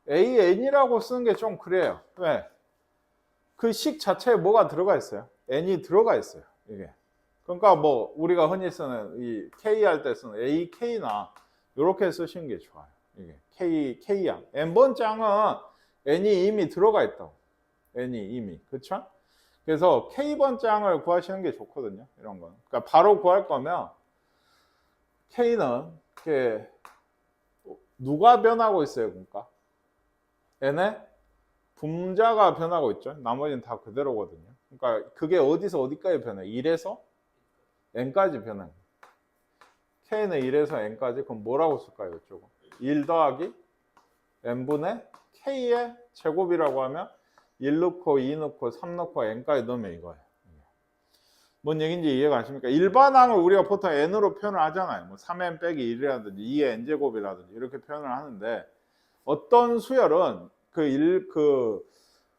AN이라고 쓰는 게 좀 그래요. 왜? 그 식 자체에 뭐가 들어가 있어요? N이 들어가 있어요. 이게. 그러니까 뭐 우리가 흔히 쓰는 이 K 할 때 쓰는 AK나 이렇게 쓰시는 게 좋아요. 이게 K양. N번째 항은 N이 이미 들어가 있다고. N이 이미. 그렇죠? 그래서 K번째 항을 구하시는 게 좋거든요. 이런 건. 그러니까 바로 구할 거면 K는 이렇게 누가 변하고 있어요, 그러니까? N의 분자가 변하고 있죠. 나머지는 다 그대로거든요. 그러니까 그게 어디서 어디까지 변해? 1에서 n까지 변해. K는 1에서 n까지. 그럼 뭐라고 쓸까요, 이쪽은? 1 더하기 n분의 K의 제곱이라고 하면 1 넣고 2 넣고 3 넣고 n까지 넣으면 이거예요. 뭔 얘기인지 이해가 가십니까? 일반항을 우리가 보통 n으로 표현을 하잖아요. 뭐 3n 빼기 1이라든지 2의 n제곱이라든지 이렇게 표현을 하는데 어떤 수열은 그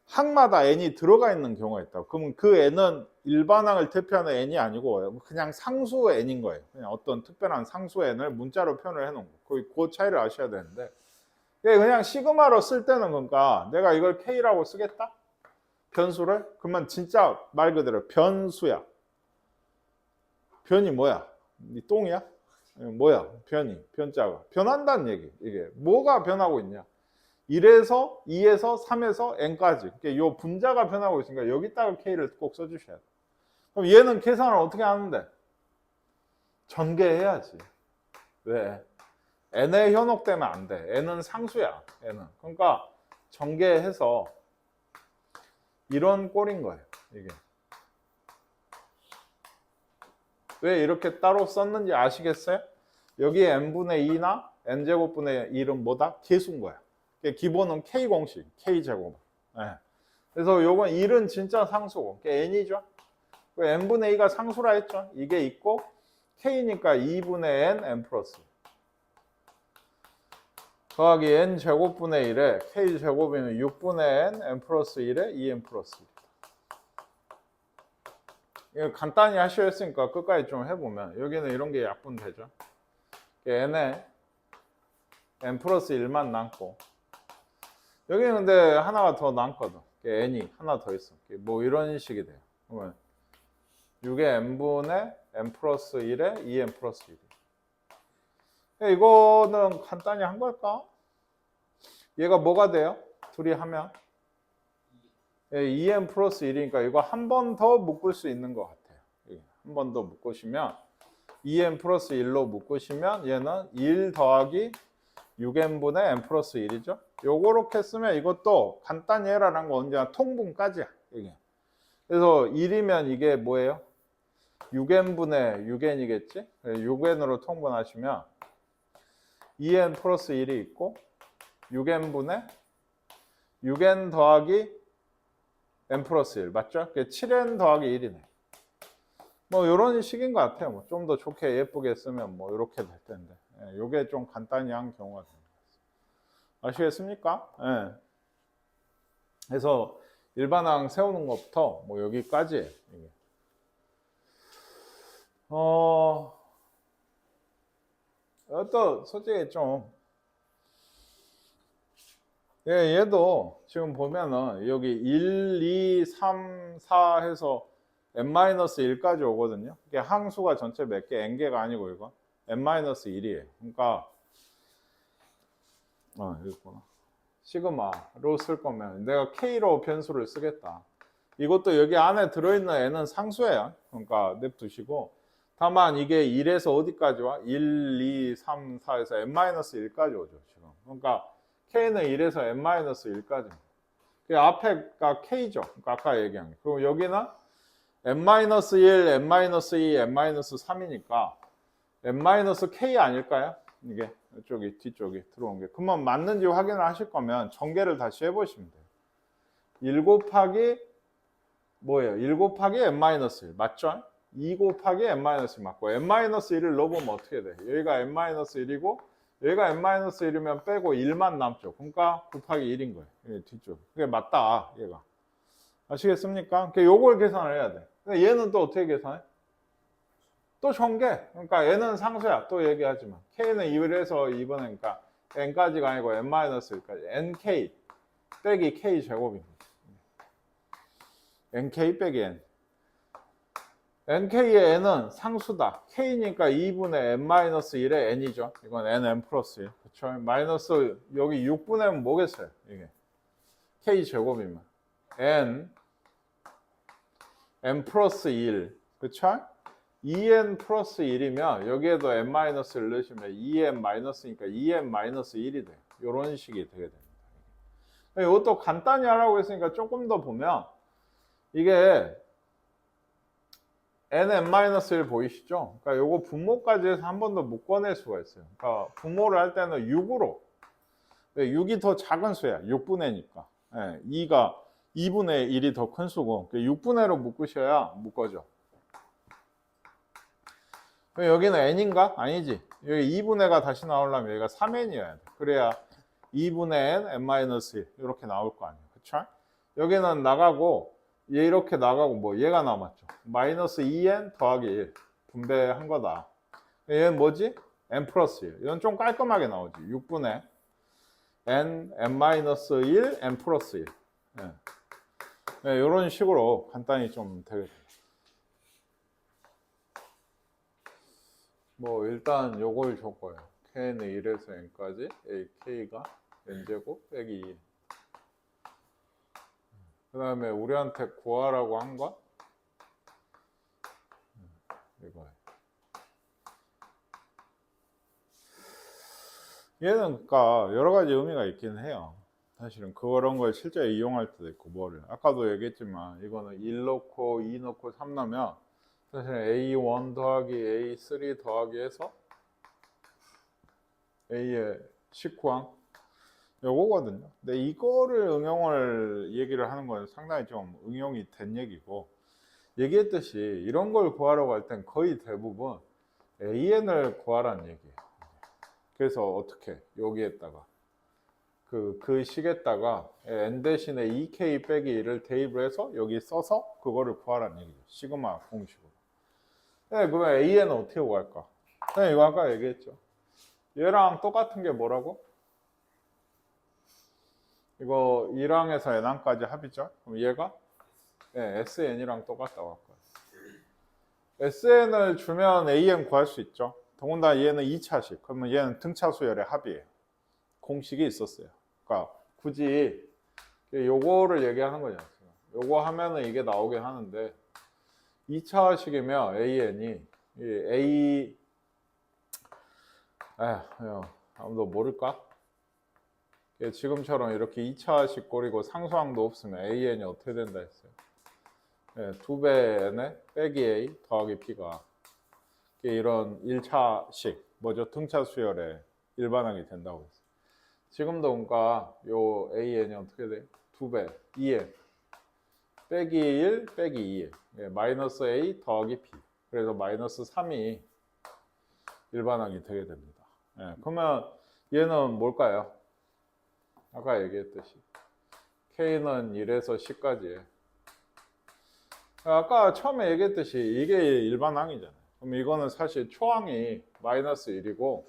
항마다 n이 들어가 있는 경우가 있다. 그러면 그 n은 일반항을 대표하는 n이 아니고 그냥 상수 n인 거예요. 그냥 어떤 특별한 상수 n을 문자로 표현을 해놓은 거. 그 차이를 아셔야 되는데 그냥 시그마로 쓸 때는 그러니까 내가 이걸 k라고 쓰겠다? 변수를? 그러면 진짜 말 그대로 변수야. 변이 뭐야? 이 똥이야? 뭐야? 변이, 변자가. 변한다는 얘기. 이게 뭐가 변하고 있냐? 1에서 2에서 3에서 n까지. 그러니까 요 분자가 변하고 있으니까 여기다가 k를 꼭 써주셔야 돼요. 그럼 얘는 계산을 어떻게 하는데? 전개해야지. 왜? n에 현혹되면 안 돼. n은 상수야. n은. 그러니까 전개해서 이런 꼴인 거예요. 이게. 왜 이렇게 따로 썼는지 아시겠어요? 여기 n분의 2나 n제곱분의 1은 뭐다? 계수인 거야. 기본은 k 공식, k제곱. 네. 그래서 요건 1은 진짜 상수고, n이죠. n분의 2가 상수라 했죠. 이게 있고 k니까 2분의 n 플러스 더하기 n 제곱분의 1에 k 제곱이면 6분의 n 플러스 1에 2n 플러스 1. 이거 간단히 하셔야 했으니까 끝까지 좀 해보면 여기는 이런 게 약분되죠. n에 n 플러스 1만 남고 여기는 근데 하나가 더 남거든. n이 하나 더 있어. 뭐 이런 식이 돼요. 그러면 6의 n분의 n 플러스 1에 2n 플러스 1. 이거는 간단히 한 걸까? 얘가 뭐가 돼요? 둘이 하면 2n 플러스 1이니까 이거 한 번 더 묶을 수 있는 것 같아요. 한 번 더 묶으시면 2n 플러스 1로 묶으시면 얘는 1 더하기 6n분의 n 플러스 1이죠. 요거렇게 쓰면 이것도 간단히 해라라는 거 언제나 통분까지야. 이게. 그래서 1이면 이게 뭐예요? 6n분의 6n이겠지? 6n으로 통분하시면 2n 플러스 1이 있고 6n분의 6n 더하기 n 플러스 1 맞죠? 7n 더하기 1이네. 뭐 이런 식인 것 같아요. 뭐 좀 더 좋게 예쁘게 쓰면 뭐 이렇게 될 텐데 이게 좀 간단히 한 경우가 됩니다. 아시겠습니까? 예. 그래서 일반항 세우는 것부터 뭐 여기까지예요. 이게. 또 솔직히 좀 얘도 지금 보면은 여기 1, 2, 3, 4 해서 n-1까지 오거든요. 이게 항수가 전체 몇 개? n개가 아니고 이거 n-1이에요. 그러니까 여기구나. 시그마로 쓸 거면 내가 k로 변수를 쓰겠다. 이것도 여기 안에 들어있는 n은 상수예요. 그러니까 냅두시고 다만 이게 1에서 어디까지 와? 1, 2, 3, 4에서 n-1까지 오죠. 지금. 그러니까 k는 1에서 n-1까지. 그 앞에가 k죠. 그러니까 아까 얘기한 게. 그리고 여기는 n-1, n-2, n-3이니까 n-k 아닐까요? 이게 이쪽이 뒤쪽이 들어온 게. 그러면 맞는지 확인을 하실 거면 전개를 다시 해보시면 돼요. 1 곱하기 뭐예요? 1 곱하기 n-1 맞죠? 2 곱하기 n-1 맞고 n-1을 넣어보면 어떻게 돼? 여기가 n-1이고 여기가 n-1이면 빼고 1만 남죠. 그러니까 곱하기 1인 거예요. 여기 뒤쪽. 그게 맞다. 얘가. 아시겠습니까? 그러니까 요걸 계산을 해야 돼. 근데 얘는 또 어떻게 계산해? 또 전개. 그러니까 얘는 상수야. 또 얘기하지만 k는 2에서 2번이니까 n까지가 아니고 n-1까지 nk 빼기 k 제곱입니다. nk 빼기 n. nk의 n은 상수다. k니까 2분의 n-1의 n이죠. 이건 nn 플러스 1. 그렇죠? 마이너스 여기 6분의 n은 뭐겠어요? 이게 k 제곱이면 n 플러스 1. 그렇죠? 2n 플러스 1이면 여기에도 n-를 넣으시면 2n 마이너스니까 2n 마이너스 1이 돼요. 이런 식이 되게 됩니다. 이것도 간단히 하라고 했으니까 조금 더 보면 이게 n-1 보이시죠? 그러니까 요거 분모까지 해서 한 번 더 묶어낼 수가 있어요. 그러니까 분모를 할 때는 6으로. 6이 더 작은 수야. 6분의니까. 2가 2분의 1이 더 큰 수고 6분의로 묶으셔야 묶어져. 여기는 n인가? 아니지. 여기 2분의가 다시 나오려면 여기가 3n이어야 돼. 그래야 2분의 n, n-1 이렇게 나올 거 아니에요. 그쵸? 여기는 나가고 얘 이렇게 나가고 뭐 얘가 남았죠. 마이너스 2n 더하기 1 분배한 거다. 얘는 뭐지? n 플러스 1. 이건 좀 깔끔하게 나오지. 6분의 n, n-1, n 플러스 1. 이런 식으로 간단히 좀 되겠죠. 뭐 일단 요걸 줬고요. k는 1에서 n까지, k가 n제곱 빼기 2. 그 다음에 우리한테 구하라고 한 건 이거예요. 얘는 그러니까 여러 가지 의미가 있긴 해요. 사실은 그런 걸 실제 이용할 때도 있고 뭐를 아까도 얘기했지만 이거는 1 넣고 2 넣고 3 넣으면 사실 A1 더하기 A3 더하기 해서 A의 19항 요거거든요. 근데 이거를 응용을 얘기를 하는 건 상당히 좀 응용이 된 얘기고 얘기했듯이 이런 걸 구하려고 할 땐 거의 대부분 AN을 구하라는 얘기예요. 그래서 어떻게 여기에다가 그 식에다가 n 대신에 2k 빼기 1을 대입을 해서 여기 써서 그거를 구하라는 얘기죠. 시그마 공식으로. 네, 그러면 AN은 어떻게 구할까? 네, 이거 아까 얘기했죠. 얘랑 똑같은 게 뭐라고? 이거 1항에서 n항까지 합이죠. 그럼 얘가 네, SN이랑 똑같다고 할 거예요. SN을 주면 AN 구할 수 있죠. 더군다나 얘는 2차식. 그러면 얘는 등차 수열의 합이에요. 공식이 있었어요. 그러니까 굳이 요거를 얘기하는 거잖아요. 요거 하면은 이게 나오긴 하는데 2차식이면 AN이 A 아무도 모를까? 지금처럼 이렇게 2차식 꼴이고 상수항도 없으면 AN이 어떻게 된다 했어요? 2배 N에 빼기 A 더하기 B가 이런 1차식 뭐죠? 등차 수열의 일반항이 된다고 했어요. 지금도 그러니까 요 AN이 어떻게 돼요? 2배 2N 빼기 1 빼기 2 마이너스 A 더하기 B 그래서 마이너스 3이 일반항이 되게 됩니다. 그러면 얘는 뭘까요? 아까 얘기했듯이 K는 1에서 10까지 아까 처음에 얘기했듯이 이게 일반항이잖아요. 그럼 이거는 사실 초항이 마이너스 1이고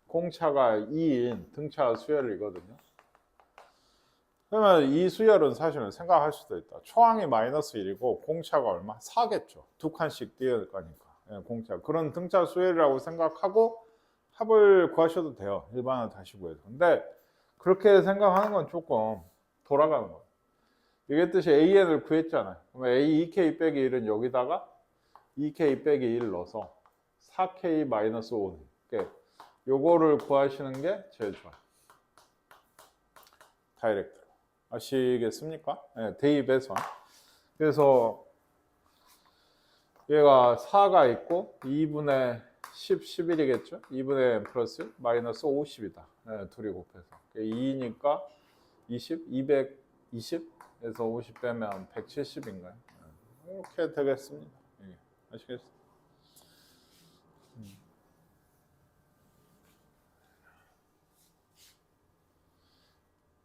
공차가 2인 등차 수열이거든요. 그러면 이 수열은 사실은 생각할 수도 있다. 초항이 마이너스 1이고 공차가 얼마? 4겠죠. 두 칸씩 띄어야 거니까. 공차. 그런 등차 수열이라고 생각하고 합을 구하셔도 돼요. 일반항 다시 구해서. 근데 그렇게 생각하는 건 조금 돌아가는 거예요. 얘기했듯이 AN을 구했잖아요. 그러면 A 2K 빼기 1은 여기다가 2K 빼기 1 넣어서 4K 마이너스 5. 요거를 구하시는 게 제일 좋아요. 다이렉트로. 아시겠습니까? 네, 대입해서. 그래서 얘가 4가 있고 2분의 10, 11이겠죠? 2분의 n 플러스 마이너스 50이다. 네, 둘이 곱해서. 2니까 20, 220에서 50 빼면 170인가요? 이렇게 되겠습니다. 네, 아시겠어요?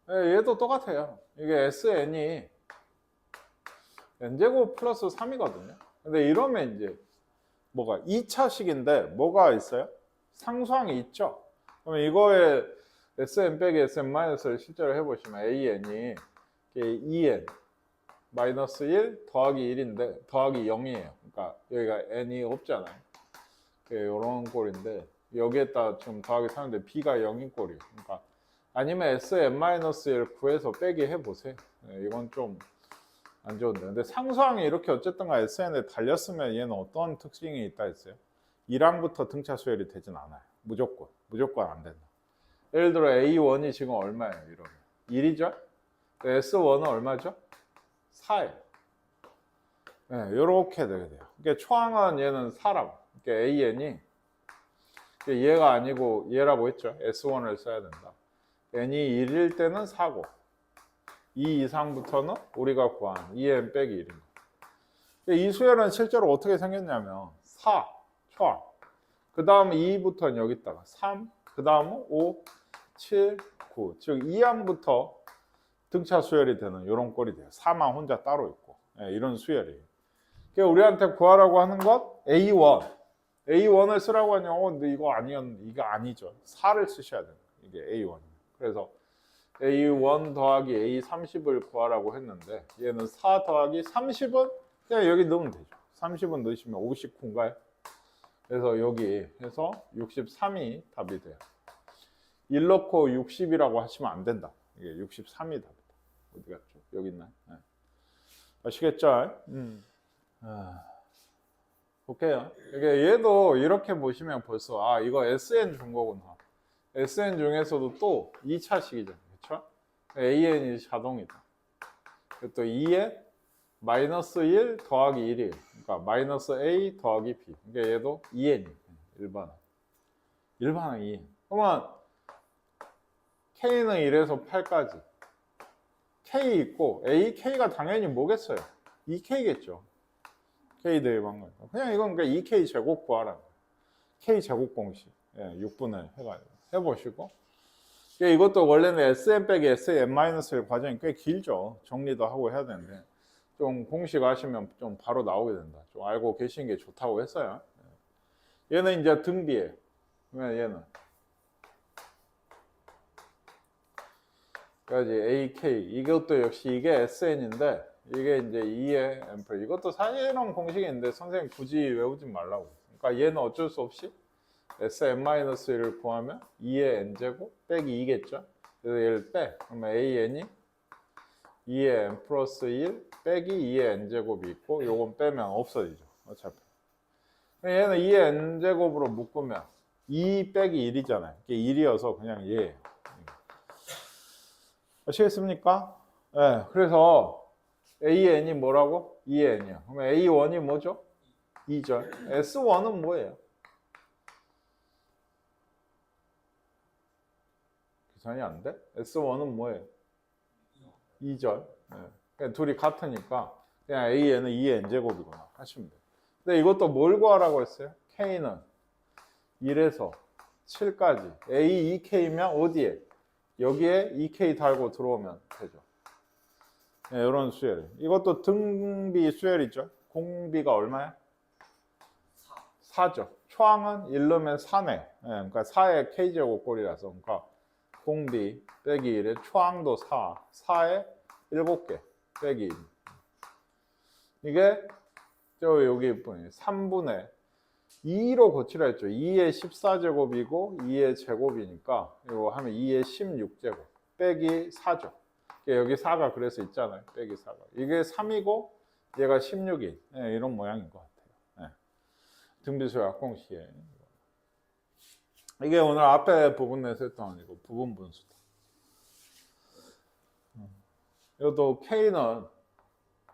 네, 얘도 똑같아요. 이게 SN이 n제곱 플러스 3이거든요. 근데 이러면 이제 뭐가 2차식인데 뭐가 있어요? 상수항이 있죠. 그러면 이거에 SN 빼기 SN-를 실제로 해보시면 AN이 2N 마이너스 1 더하기 1인데 더하기 0이에요. 그러니까 여기가 N이 없잖아요. 이런 꼴인데 여기에다 지금 더하기 3인데 B가 0인 꼴이에요. 그러니까 아니면 SN-1 구해서 빼기 해보세요. 이건 좀 안 좋은데. 근데 상수항이 이렇게 어쨌든가 SN에 달렸으면 얘는 어떤 특징이 있다 했어요? 1항부터 등차 수열이 되진 않아요. 무조건 안 된다. 예를 들어 A1이 지금 얼마예요? 이러면 1이죠? S1은 얼마죠? 4예요. 네, 이렇게 되게 돼요. 그러니까 초항은 얘는 4라고. 그러니까 AN이 얘가 아니고 얘라고 했죠. S1을 써야 된다. n이 1일 때는 4고 2 이상부터는 우리가 구한 2n 빼기 1입니다. 이 수열은 실제로 어떻게 생겼냐면 4 초항 그 다음 2부터는 여기다가 3 그 다음은 5 7 9 즉 2항부터 등차 수열이 되는 이런 꼴이 돼요. 4만 혼자 따로 있고 이런 수열이에요. 그러니까 우리한테 구하라고 하는 것 A1을 쓰라고 하냐고. 근데 이거 아니죠. 4를 쓰셔야 돼요. 이게 A1. 그래서 A1 더하기 A30을 구하라고 했는데 얘는 4 더하기 30은 그냥 여기 넣으면 되죠. 30은 넣으시면 59인가요? 그래서 여기 해서 63이 답이 돼요. 1 넣고 60이라고 하시면 안 된다. 이게 63이 답이다. 어디 갔죠? 여기 있나요? 네. 아시겠죠? 볼게요. 이게 얘도 이렇게 보시면 벌써 아 이거 SN 준 거구나. SN 중에서도 또 2차식이죠. 그렇죠? AN이 자동이다. 또 2에 마이너스 1 더하기 1이에요. 그러니까 마이너스 A 더하기 B. 그러니까 얘도 2N이에요. 일반항. 일반항 2N. 그러면 K는 1에서 8까지. K 있고 A, K가 당연히 뭐겠어요? 2K겠죠. K 대입한 거니까. 그냥 이건 그러니까 2K 제곱 구하라는 거예요. K 제곱 공식. 예, 6분의 해가지고 해보시고. 이것도 원래는 SN 빼기 SN-1 과정이 꽤 길죠. 정리도 하고 해야 되는데 좀 공식 아시면 좀 바로 나오게 된다. 좀 알고 계시는 게 좋다고 했어요. 얘는 이제 등비예요. 얘는 그래야지 AK 이것도 역시 이게 SN인데 이게 이제 2의 앰플 이것도 사실은 공식인데 선생님 굳이 외우지 말라고. 그러니까 얘는 어쩔 수 없이 Sn-1을 구하면 2의 n제곱 빼기 2겠죠. 그래서 얘를 빼. 그러면 AN이 2의 n 플러스 1 빼기 2의 n제곱이 있고 요건 빼면 없어지죠. 어차피. 얘는 2의 n제곱으로 묶으면 2 빼기 1이잖아요. 이게 1이어서 그냥 얘예요. 아시겠습니까? 네, 그래서 AN이 뭐라고? 2의 n이요. 그러면 A1이 뭐죠? 2절. S1은 뭐예요? 계산이 안 돼? S1은 뭐예요? 2절. 네. 둘이 같으니까 그냥 AN은 2의 n제곱이구나 하시면 돼요. 근데 이것도 뭘 구하라고 했어요? K는 1에서 7까지 A 2K면 어디에? 여기에 2K 달고 들어오면 되죠. 네, 이런 수열. 이것도 등비 수열이죠. 공비가 얼마야? 4죠. 초항은 1 넣으면 4네. 네, 그러니까 4의 K제곱 꼴이라서 그러니까 공비 빼기 1에 초항도 4. 4에 7개 빼기 1. 이게 저 여기 3분의 2로 고치라 했죠. 2의 14제곱이고 2의 제곱이니까 이거 하면 2의 16제곱 빼기 4죠. 여기 4가 그래서 있잖아요. 빼기 4가. 이게 3이고 얘가 16인 네, 이런 모양인 것 같아요. 네. 등비수 약공식에 이게 오늘 앞에 부분에서 했던 아니고 부분 분수다. 이것도 K는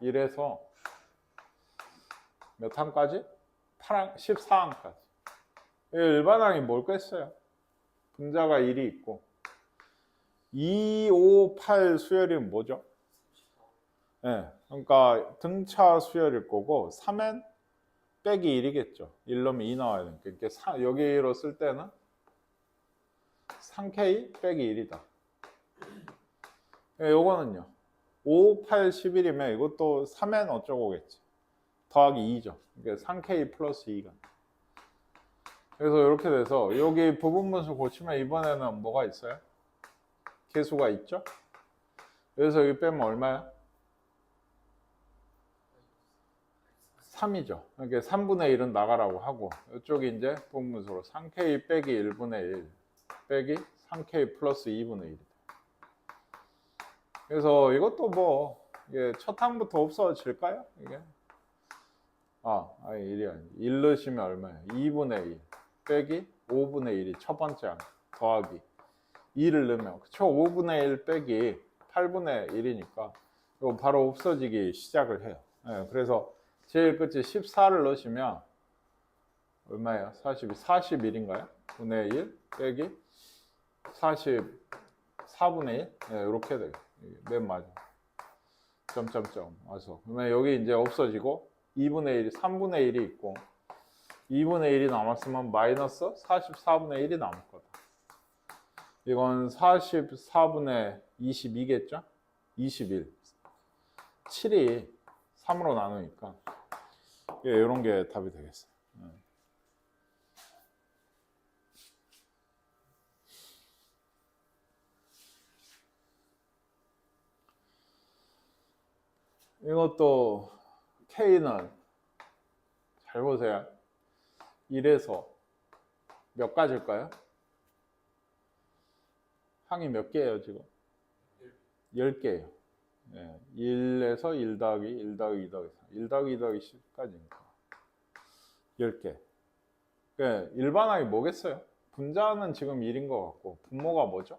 1에서 몇 항까지? 14항까지. 일반항이 뭘 깼어요? 분자가 1이 있고 2, 5, 8 수열이는 뭐죠? 네, 그러니까 등차 수열일 거고 3n 빼기 1이겠죠. 1 넣으면 2 나와야 되니까 그러니까 여기로 쓸 때는 3k 빼기 1이다. 요거는요. 5, 8, 11이면 이것도 3n 어쩌고겠지. 더하기 2죠. 그러니까 3k 플러스 2가. 그래서 이렇게 돼서 여기 부분분수 고치면 이번에는 뭐가 있어요? 계수가 있죠? 그래서 여기 빼면 얼마야? 3이죠. 그러니까 3분의 1은 나가라고 하고 이쪽이 이제 부분분수로 3k 빼기 1분의 1 빼기 3k 플러스 2분의 1. 그래서 이것도 뭐 이게 첫 항부터 없어질까요? 이게 1이 아니고 1 넣으시면 얼마예요? 2분의 1 빼기 5분의 1이 첫 번째 항 더하기 2를 넣으면 그쵸? 5분의 1 빼기 8분의 1이니까 이거 바로 없어지기 시작을 해요. 네, 그래서 제일 끝에 14를 넣으시면 얼마예요? 41인가요? 분의 1 빼기 44분의 1 네, 이렇게 돼요. 맨 마지막 점점점 와서 그러면 여기 이제 없어지고 2분의 1, 3분의 1이 있고 2분의 1이 남았으면 마이너스 44분의 1이 남을 거다. 이건 44분의 22겠죠? 21. 7이 3으로 나누니까 이런 게 답이 되겠어요. 이것도 K는 잘 보세요. 1에서 몇 가지일까요? 항이 몇 개예요 지금? 10개예요. 예, 1에서 1 더하기 1 더하기 2 더하기 3, 1 더하기 2 더하기 10까지니까 10개. 그러니까 일반항이 뭐겠어요? 분자는 지금 1인 것 같고 분모가 뭐죠?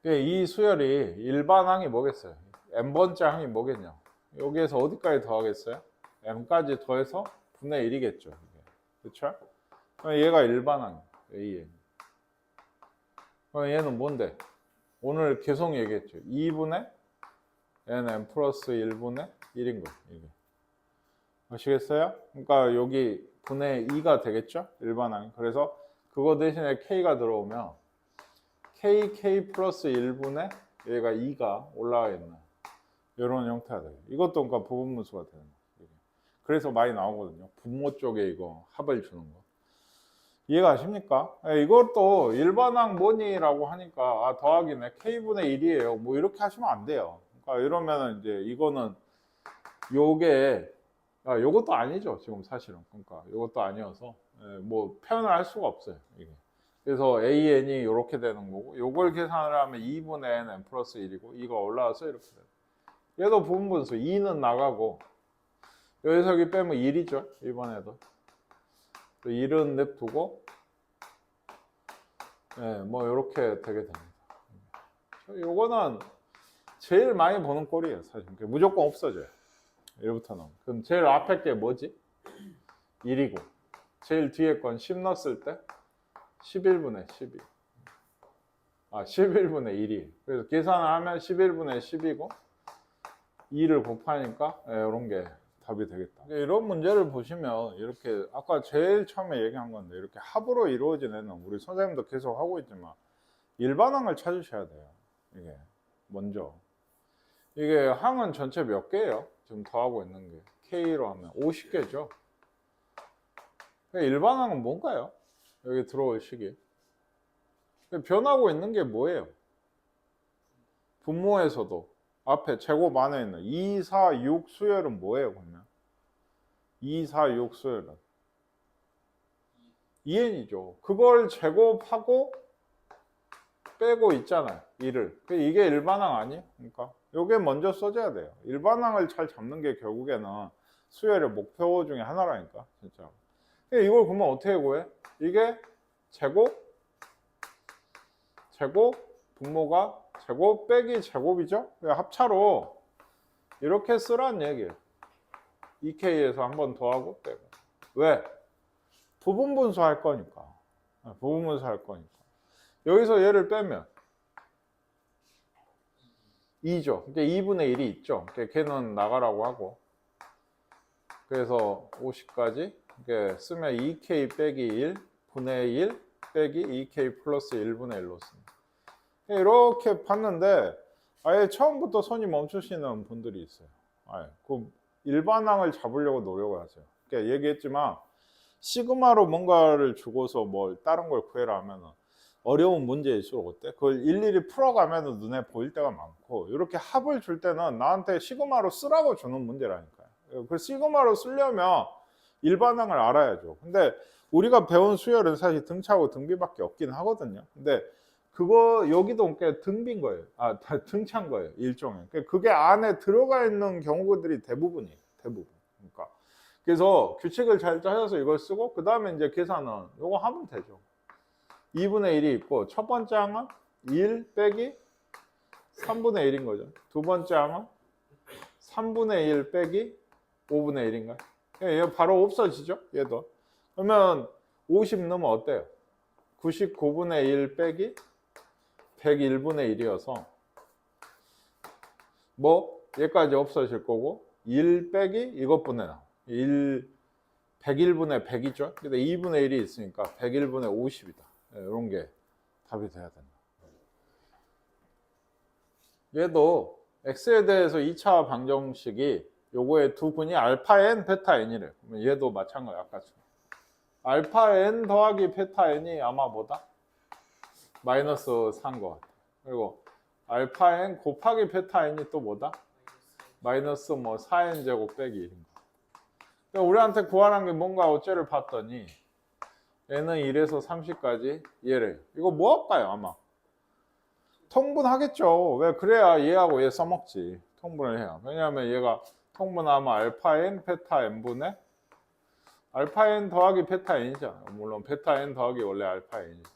그러니까 이 수열이 일반항이 뭐겠어요? n번째 항이 뭐겠냐? 여기에서 어디까지 더하겠어요? m까지 더해서 분의 1이겠죠. 그렇죠? 얘가 일반항 AN. 그럼 얘는 뭔데? 오늘 계속 얘기했죠. 2분의 nm 플러스 1분의 1인 거. 이게. 아시겠어요? 그러니까 여기 분의 2가 되겠죠? 일반항이. 그래서 그거 대신에 k가 들어오면 k 플러스 1분의 얘가 2가 올라와 있는 이런 형태가 돼요. 이것도 그러니까 부분분수가 되는 거예요. 그래서 많이 나오거든요. 분모 쪽에 이거 합을 주는 거. 이해가 가십니까? 이것도 일반항 뭐니라고 하니까 더하기네 k분의 1이에요. 뭐 이렇게 하시면 안 돼요. 그러니까 이러면은 이제 이거는 요게 요것도 아니죠. 지금 사실은. 그러니까 요것도 아니어서 뭐 표현을 할 수가 없어요. 이게. 그래서 AN이 이렇게 되는 거고 요걸 계산을 하면 2분의 n 플러스 1이고 이거 올라와서 이렇게 돼요. 얘도 부분분수 2는 나가고 여기서 여기 빼면 1이죠. 이번에도. 1은 냅두고 뭐 이렇게 되게 됩니다. 요거는 제일 많이 보는 꼴이에요. 사실 무조건 없어져요. 1부터는. 그럼 제일 앞에 게 뭐지? 1이고 제일 뒤에 건 10 넣었을 때 11분의 12. 11분의 1이. 그래서 계산을 하면 11분의 10이고 2를 곱하니까 이런 게 답이 되겠다. 이런 문제를 보시면 이렇게 아까 제일 처음에 얘기한 건데 이렇게 합으로 이루어진 애는 우리 선생님도 계속 하고 있지만 일반항을 찾으셔야 돼요. 이게 먼저 이게 항은 전체 몇 개예요? 지금 더하고 있는 게 K로 하면 50개죠. 일반항은 뭔가요? 여기 들어올 시기 변하고 있는 게 뭐예요? 분모에서도 앞에 제곱 안에 있는 2, 4, 6 수열은 뭐예요? 그러면 2, 4, 6 수열은 2n이죠. 그걸 제곱하고 빼고 있잖아요. 2를. 이게 일반항 아니에요? 그러니까 이게 먼저 써줘야 돼요. 일반항을 잘 잡는 게 결국에는 수열의 목표 중에 하나라니까. 진짜. 이걸 그러면 어떻게 구해? 이게 제곱, 분모가 제곱 빼기 제곱이죠? 합차로 이렇게 쓰라는 얘기예요. 2K에서 한 번 더하고 빼고. 왜? 부분분수 할 거니까. 부분분수 할 거니까. 여기서 얘를 빼면 2죠. 그러니까 2분의 1이 있죠. 그러니까 걔는 나가라고 하고. 그래서 50까지 쓰면 2K 빼기 1 분의 1 빼기 2K 플러스 1분의 1로 씁니다. 이렇게 봤는데 아예 처음부터 손이 멈추시는 분들이 있어요. 그 일반항을 잡으려고 노력을 하세요. 그러니까 얘기했지만 시그마로 뭔가를 주고서 뭘 다른 걸 구해라 하면은 어려운 문제일수록 어때? 그걸 일일이 풀어가면 눈에 보일 때가 많고 이렇게 합을 줄 때는 나한테 시그마로 쓰라고 주는 문제라니까요. 그 시그마로 쓰려면 일반항을 알아야죠. 근데 우리가 배운 수열은 사실 등차하고 등비밖에 없긴 하거든요. 근데 그거 여기도 등비인 거예요. 등차인 거예요. 일종의. 그게 안에 들어가 있는 경우들이 대부분이에요. 대부분. 그러니까 그래서 규칙을 잘 짜서 이걸 쓰고 그 다음에 이제 계산은 이거 하면 되죠. 2분의 1이 있고 첫 번째 항은 1 빼기 3분의 1인 거죠. 두 번째 항은 3분의 1 빼기 5분의 1인가요? 얘 바로 없어지죠. 얘도. 그러면 50 넣으면 어때요? 99분의 1 빼기 101분의 1이어서 뭐 얘까지 없어질 거고 1 빼기 이것분의 101분의 100이죠. 근데 2분의 1이 있으니까 101분의 50이다. 이런 게 답이 돼야 된다. 얘도 x에 대해서 2차 방정식이 요거의 두 분이 알파 n, 베타 n이래요. 그러면 얘도 마찬가지 아까처럼 알파 n 더하기 베타 n이 아마 뭐다? 마이너스 4인 것 같아. 그리고 알파 n 곱하기 베타 n이 또 뭐다? 마이너스 4n 제곱 빼기 1인 거. 우리한테 구하라는 게 뭔가 어째를 봤더니 n은 1에서 30까지 얘를. 이거 뭐 할까요? 아마 통분하겠죠. 왜? 그래야 얘하고 얘 써먹지. 통분을 해야. 왜냐하면 얘가 통분하면 알파 n 베타 n분의 알파 n 더하기 베타 n이잖아요. 물론 베타 n 더하기 원래 알파 n이죠.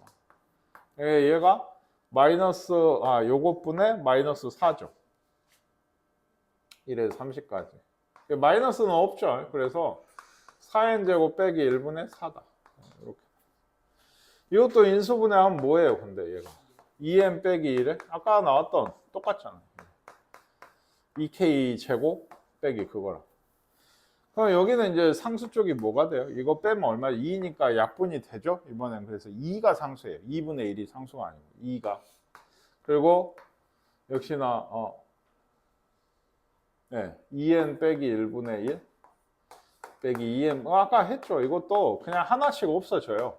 얘가 마이너스 요것분의 마이너스 4죠. 1에서 30까지. 마이너스는 없죠. 그래서 4n제곱 빼기 1분의 4다. 이렇게. 이것도 인수분해하면 뭐예요? 근데 얘가 2n 빼기 1에 아까 나왔던 똑같잖아요. 2k 제곱 빼기 그거랑. 그럼 여기는 이제 상수 쪽이 뭐가 돼요? 이거 빼면 얼마? 2니까 약분이 되죠? 이번엔 그래서 2가 상수예요. 2분의 1이 상수가 아니고 2가. 그리고 역시나 2n 빼기 1분의 1 빼기 2n 아까 했죠. 이것도 그냥 하나씩 없어져요.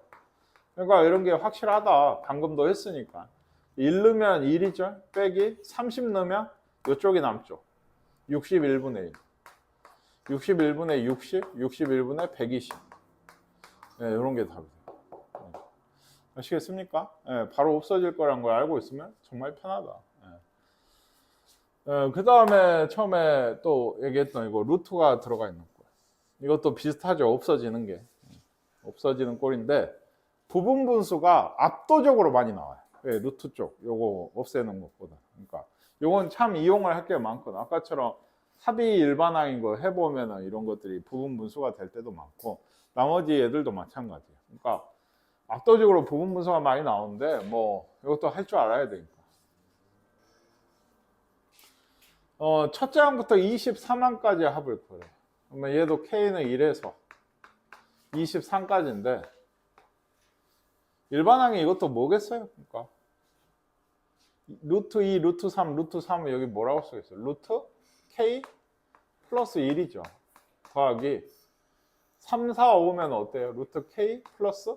그러니까 이런 게 확실하다. 방금도 했으니까. 1 넣으면 1이죠. 빼기 30 넣으면 이쪽이 남죠. 61분의 1. 61분의 60, 61분의 120. 네, 이런 게 답이에요. 네. 아시겠습니까? 네, 바로 없어질 거란 걸 알고 있으면 정말 편하다. 네. 그 다음에 처음에 또 얘기했던 이거 루트가 들어가 있는 꼴. 이것도 비슷하죠. 없어지는 게. 없어지는 꼴인데 부분 분수가 압도적으로 많이 나와요. 네, 루트 쪽 요거 없애는 것보다. 그러니까 요건 참 이용을 할 게 많거든. 아까처럼 합이 일반항인 거 해보면은 이런 것들이 부분 분수가 될 때도 많고 나머지 애들도 마찬가지예요. 그러니까 압도적으로 부분 분수가 많이 나오는데 뭐 이것도 할 줄 알아야 되니까. 첫째 항부터 23항까지 합을 그래. 그러면 얘도 K는 1에서 23까지인데 일반항이 이것도 뭐겠어요? 그러니까 루트 2, 루트 3, 루트 3은 여기 뭐라고 쓰겠어요? 루트 K 플러스 1이죠. 더하기 3, 4 오면 어때요? 루트 K 플러스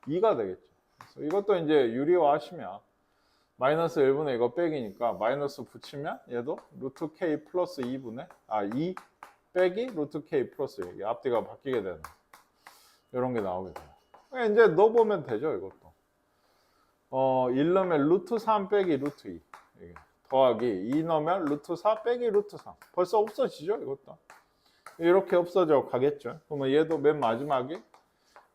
2가 되겠죠. 그래서 이것도 이제 유리화하시면 마이너스 1분의 이거 빼기니까 마이너스 붙이면 얘도 루트 K 플러스 2분의 2 빼기 루트 K 플러스 2 앞뒤가 바뀌게 되는 이런 게 나오게 돼요. 이제 넣어보면 되죠. 이것도 1 넣으면 루트 3 빼기 루트 2 더하기 2 넣으면 루트 4 빼기 루트 3 벌써 없어지죠. 이것도 이렇게 없어져 가겠죠. 그러면 얘도 맨 마지막에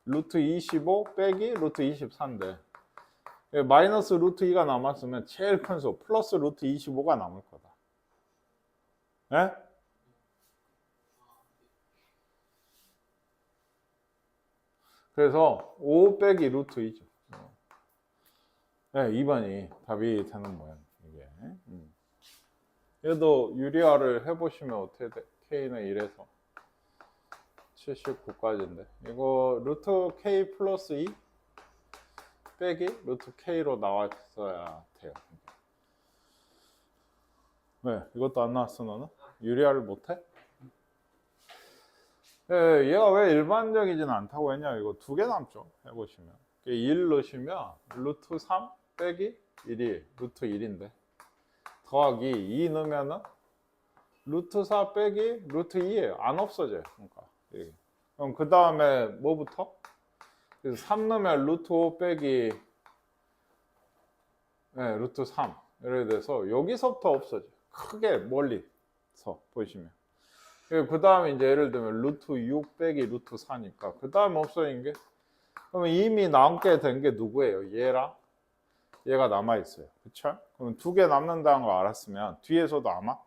루트 25 빼기 루트 24인데 마이너스 루트 2가 남았으면 제일 큰 수 플러스 루트 25가 남을 거다. 네? 그래서 5 빼기 루트 2죠. 네, 2번이 답이 되는 모양. 이게. 얘도 유리화를 해보시면 어떻게 돼? K는 1에서 79까지인데 이거 루트 K 플러스 2 빼기 루트 K로 나왔어야 돼요. 왜? 이것도 안 나왔어 너는? 유리화를 못해? 네, 얘가 왜 일반적이진 않다고 했냐? 이거 두 개 남죠. 해보시면 1 넣으시면 루트 3 빼기 1이 루트 1인데 더하기 2 넣으면은 루트 4 빼기 루트 2예요. 안 없어져요. 그러니까 그럼 그 다음에 뭐부터? 그래서 3 넣으면 루트 5 빼기 루트 3 이렇게 돼서 여기서부터 없어져요. 크게 멀리서 보시면 그 다음에 이제 예를 들면 루트 6 빼기 루트 4니까 그 다음에 없어진 게 그러면 이미 남게 된 게 누구예요? 얘랑 얘가 남아있어요. 그쵸? 그럼 두 개 남는다는 거 알았으면 뒤에서도 아마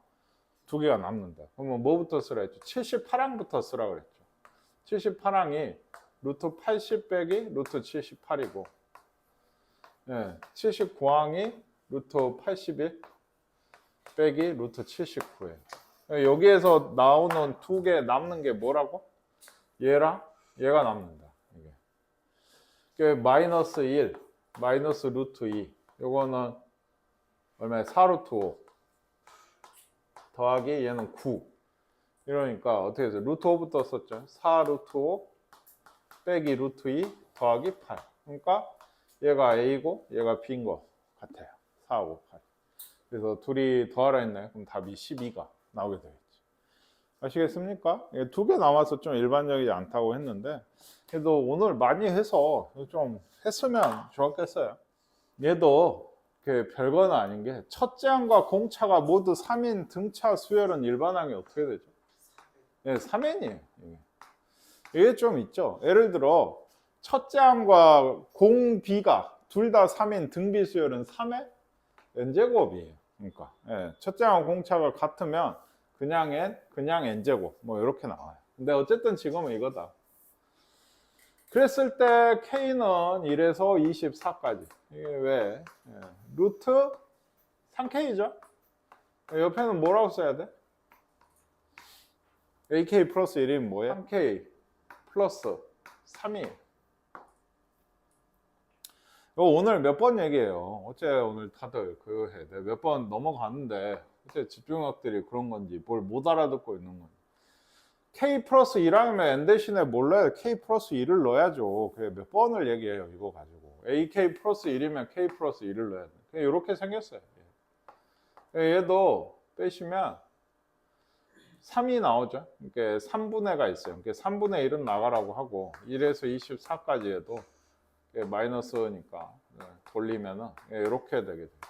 두 개가 남는다. 그러면 뭐부터 쓰라 했죠? 78항부터 쓰라 그랬죠. 78항이 루트 80 빼기 루트 78이고 79항이 루트 81 빼기 루트 79예요. 여기에서 나오는 두 개 남는 게 뭐라고? 얘랑 얘가 남는다. 이게 마이너스 1, 마이너스 루트 2 요거는 얼마야? 4루트 5 더하기 얘는 9 이러니까 어떻게 해서 루트 5부터 썼죠. 4루트 5 빼기 루트 2 더하기 8 그러니까 얘가 A고 얘가 B인 거 같아요. 4, 5, 8 그래서 둘이 더하라 했나요? 그럼 답이 12가 나오게 되겠죠. 아시겠습니까? 두 개 나와서 좀 일반적이지 않다고 했는데 그래도 오늘 많이 해서 좀 했으면 좋았겠어요. 얘도 별건 아닌 게 첫째 항과 공차가 모두 3인 등차 수열은 일반항이 어떻게 되죠? 네, 3n이에요. 이게 좀 있죠. 예를 들어 첫째 항과 공비가 둘 다 3인 등비 수열은 3의 n제곱이에요. 그러니까 첫째 항과 공차가 같으면 그냥 n, 그냥 n제곱 뭐 이렇게 나와요. 근데 어쨌든 지금은 이거다. 그랬을 때 K는 1에서 24까지. 이게 왜? 루트 3K죠? 옆에는 뭐라고 써야 돼? AK 플러스 1이면 뭐예요? 3K 플러스 3이. 이거 오늘 몇 번 얘기해요. 어째 오늘 다들 그거 해야 돼. 몇 번 넘어가는데 어째 집중력들이 그런 건지 뭘 못 알아듣고 있는 건지. K 플러스 1하면 N 대신에 몰라요. K 플러스 1을 넣어야죠. 그래 몇 번을 얘기해요. 이거 가지고. AK 플러스 1이면 K 플러스 1을 넣어야 돼. 그냥 이렇게 생겼어요. 얘도 빼시면 3이 나오죠. 그러니까 3분의가 있어요. 그러니까 3분의 1은 나가라고 하고 1에서 24까지 해도 마이너스니까 돌리면은 이렇게 되게 돼요.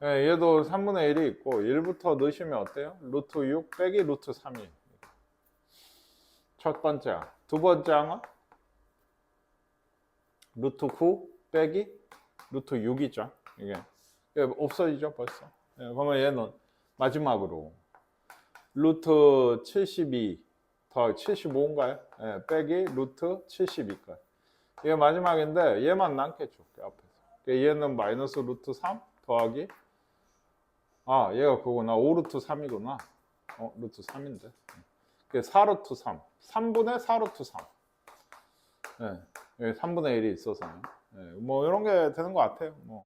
얘도 3분의 1이 있고 1부터 넣으시면 어때요? 루트 6 빼기 루트 3이 첫 번째 항. 두 번째 항은 루트 9 빼기 루트 6이죠. 이게 없어지죠 벌써. 그러면 얘는 마지막으로 루트 72 더 75인가요? 빼기 루트 72까지. 이게 마지막인데 얘만 남겠죠. 앞에서. 얘는 마이너스 루트 3 더하기 얘가 그거구나. 5루트 3이구나. 루트 3인데. 4루트 3. 3분의 4루트 3. 3분의 1이 있어서. 뭐 이런 게 되는 것 같아요. 뭐.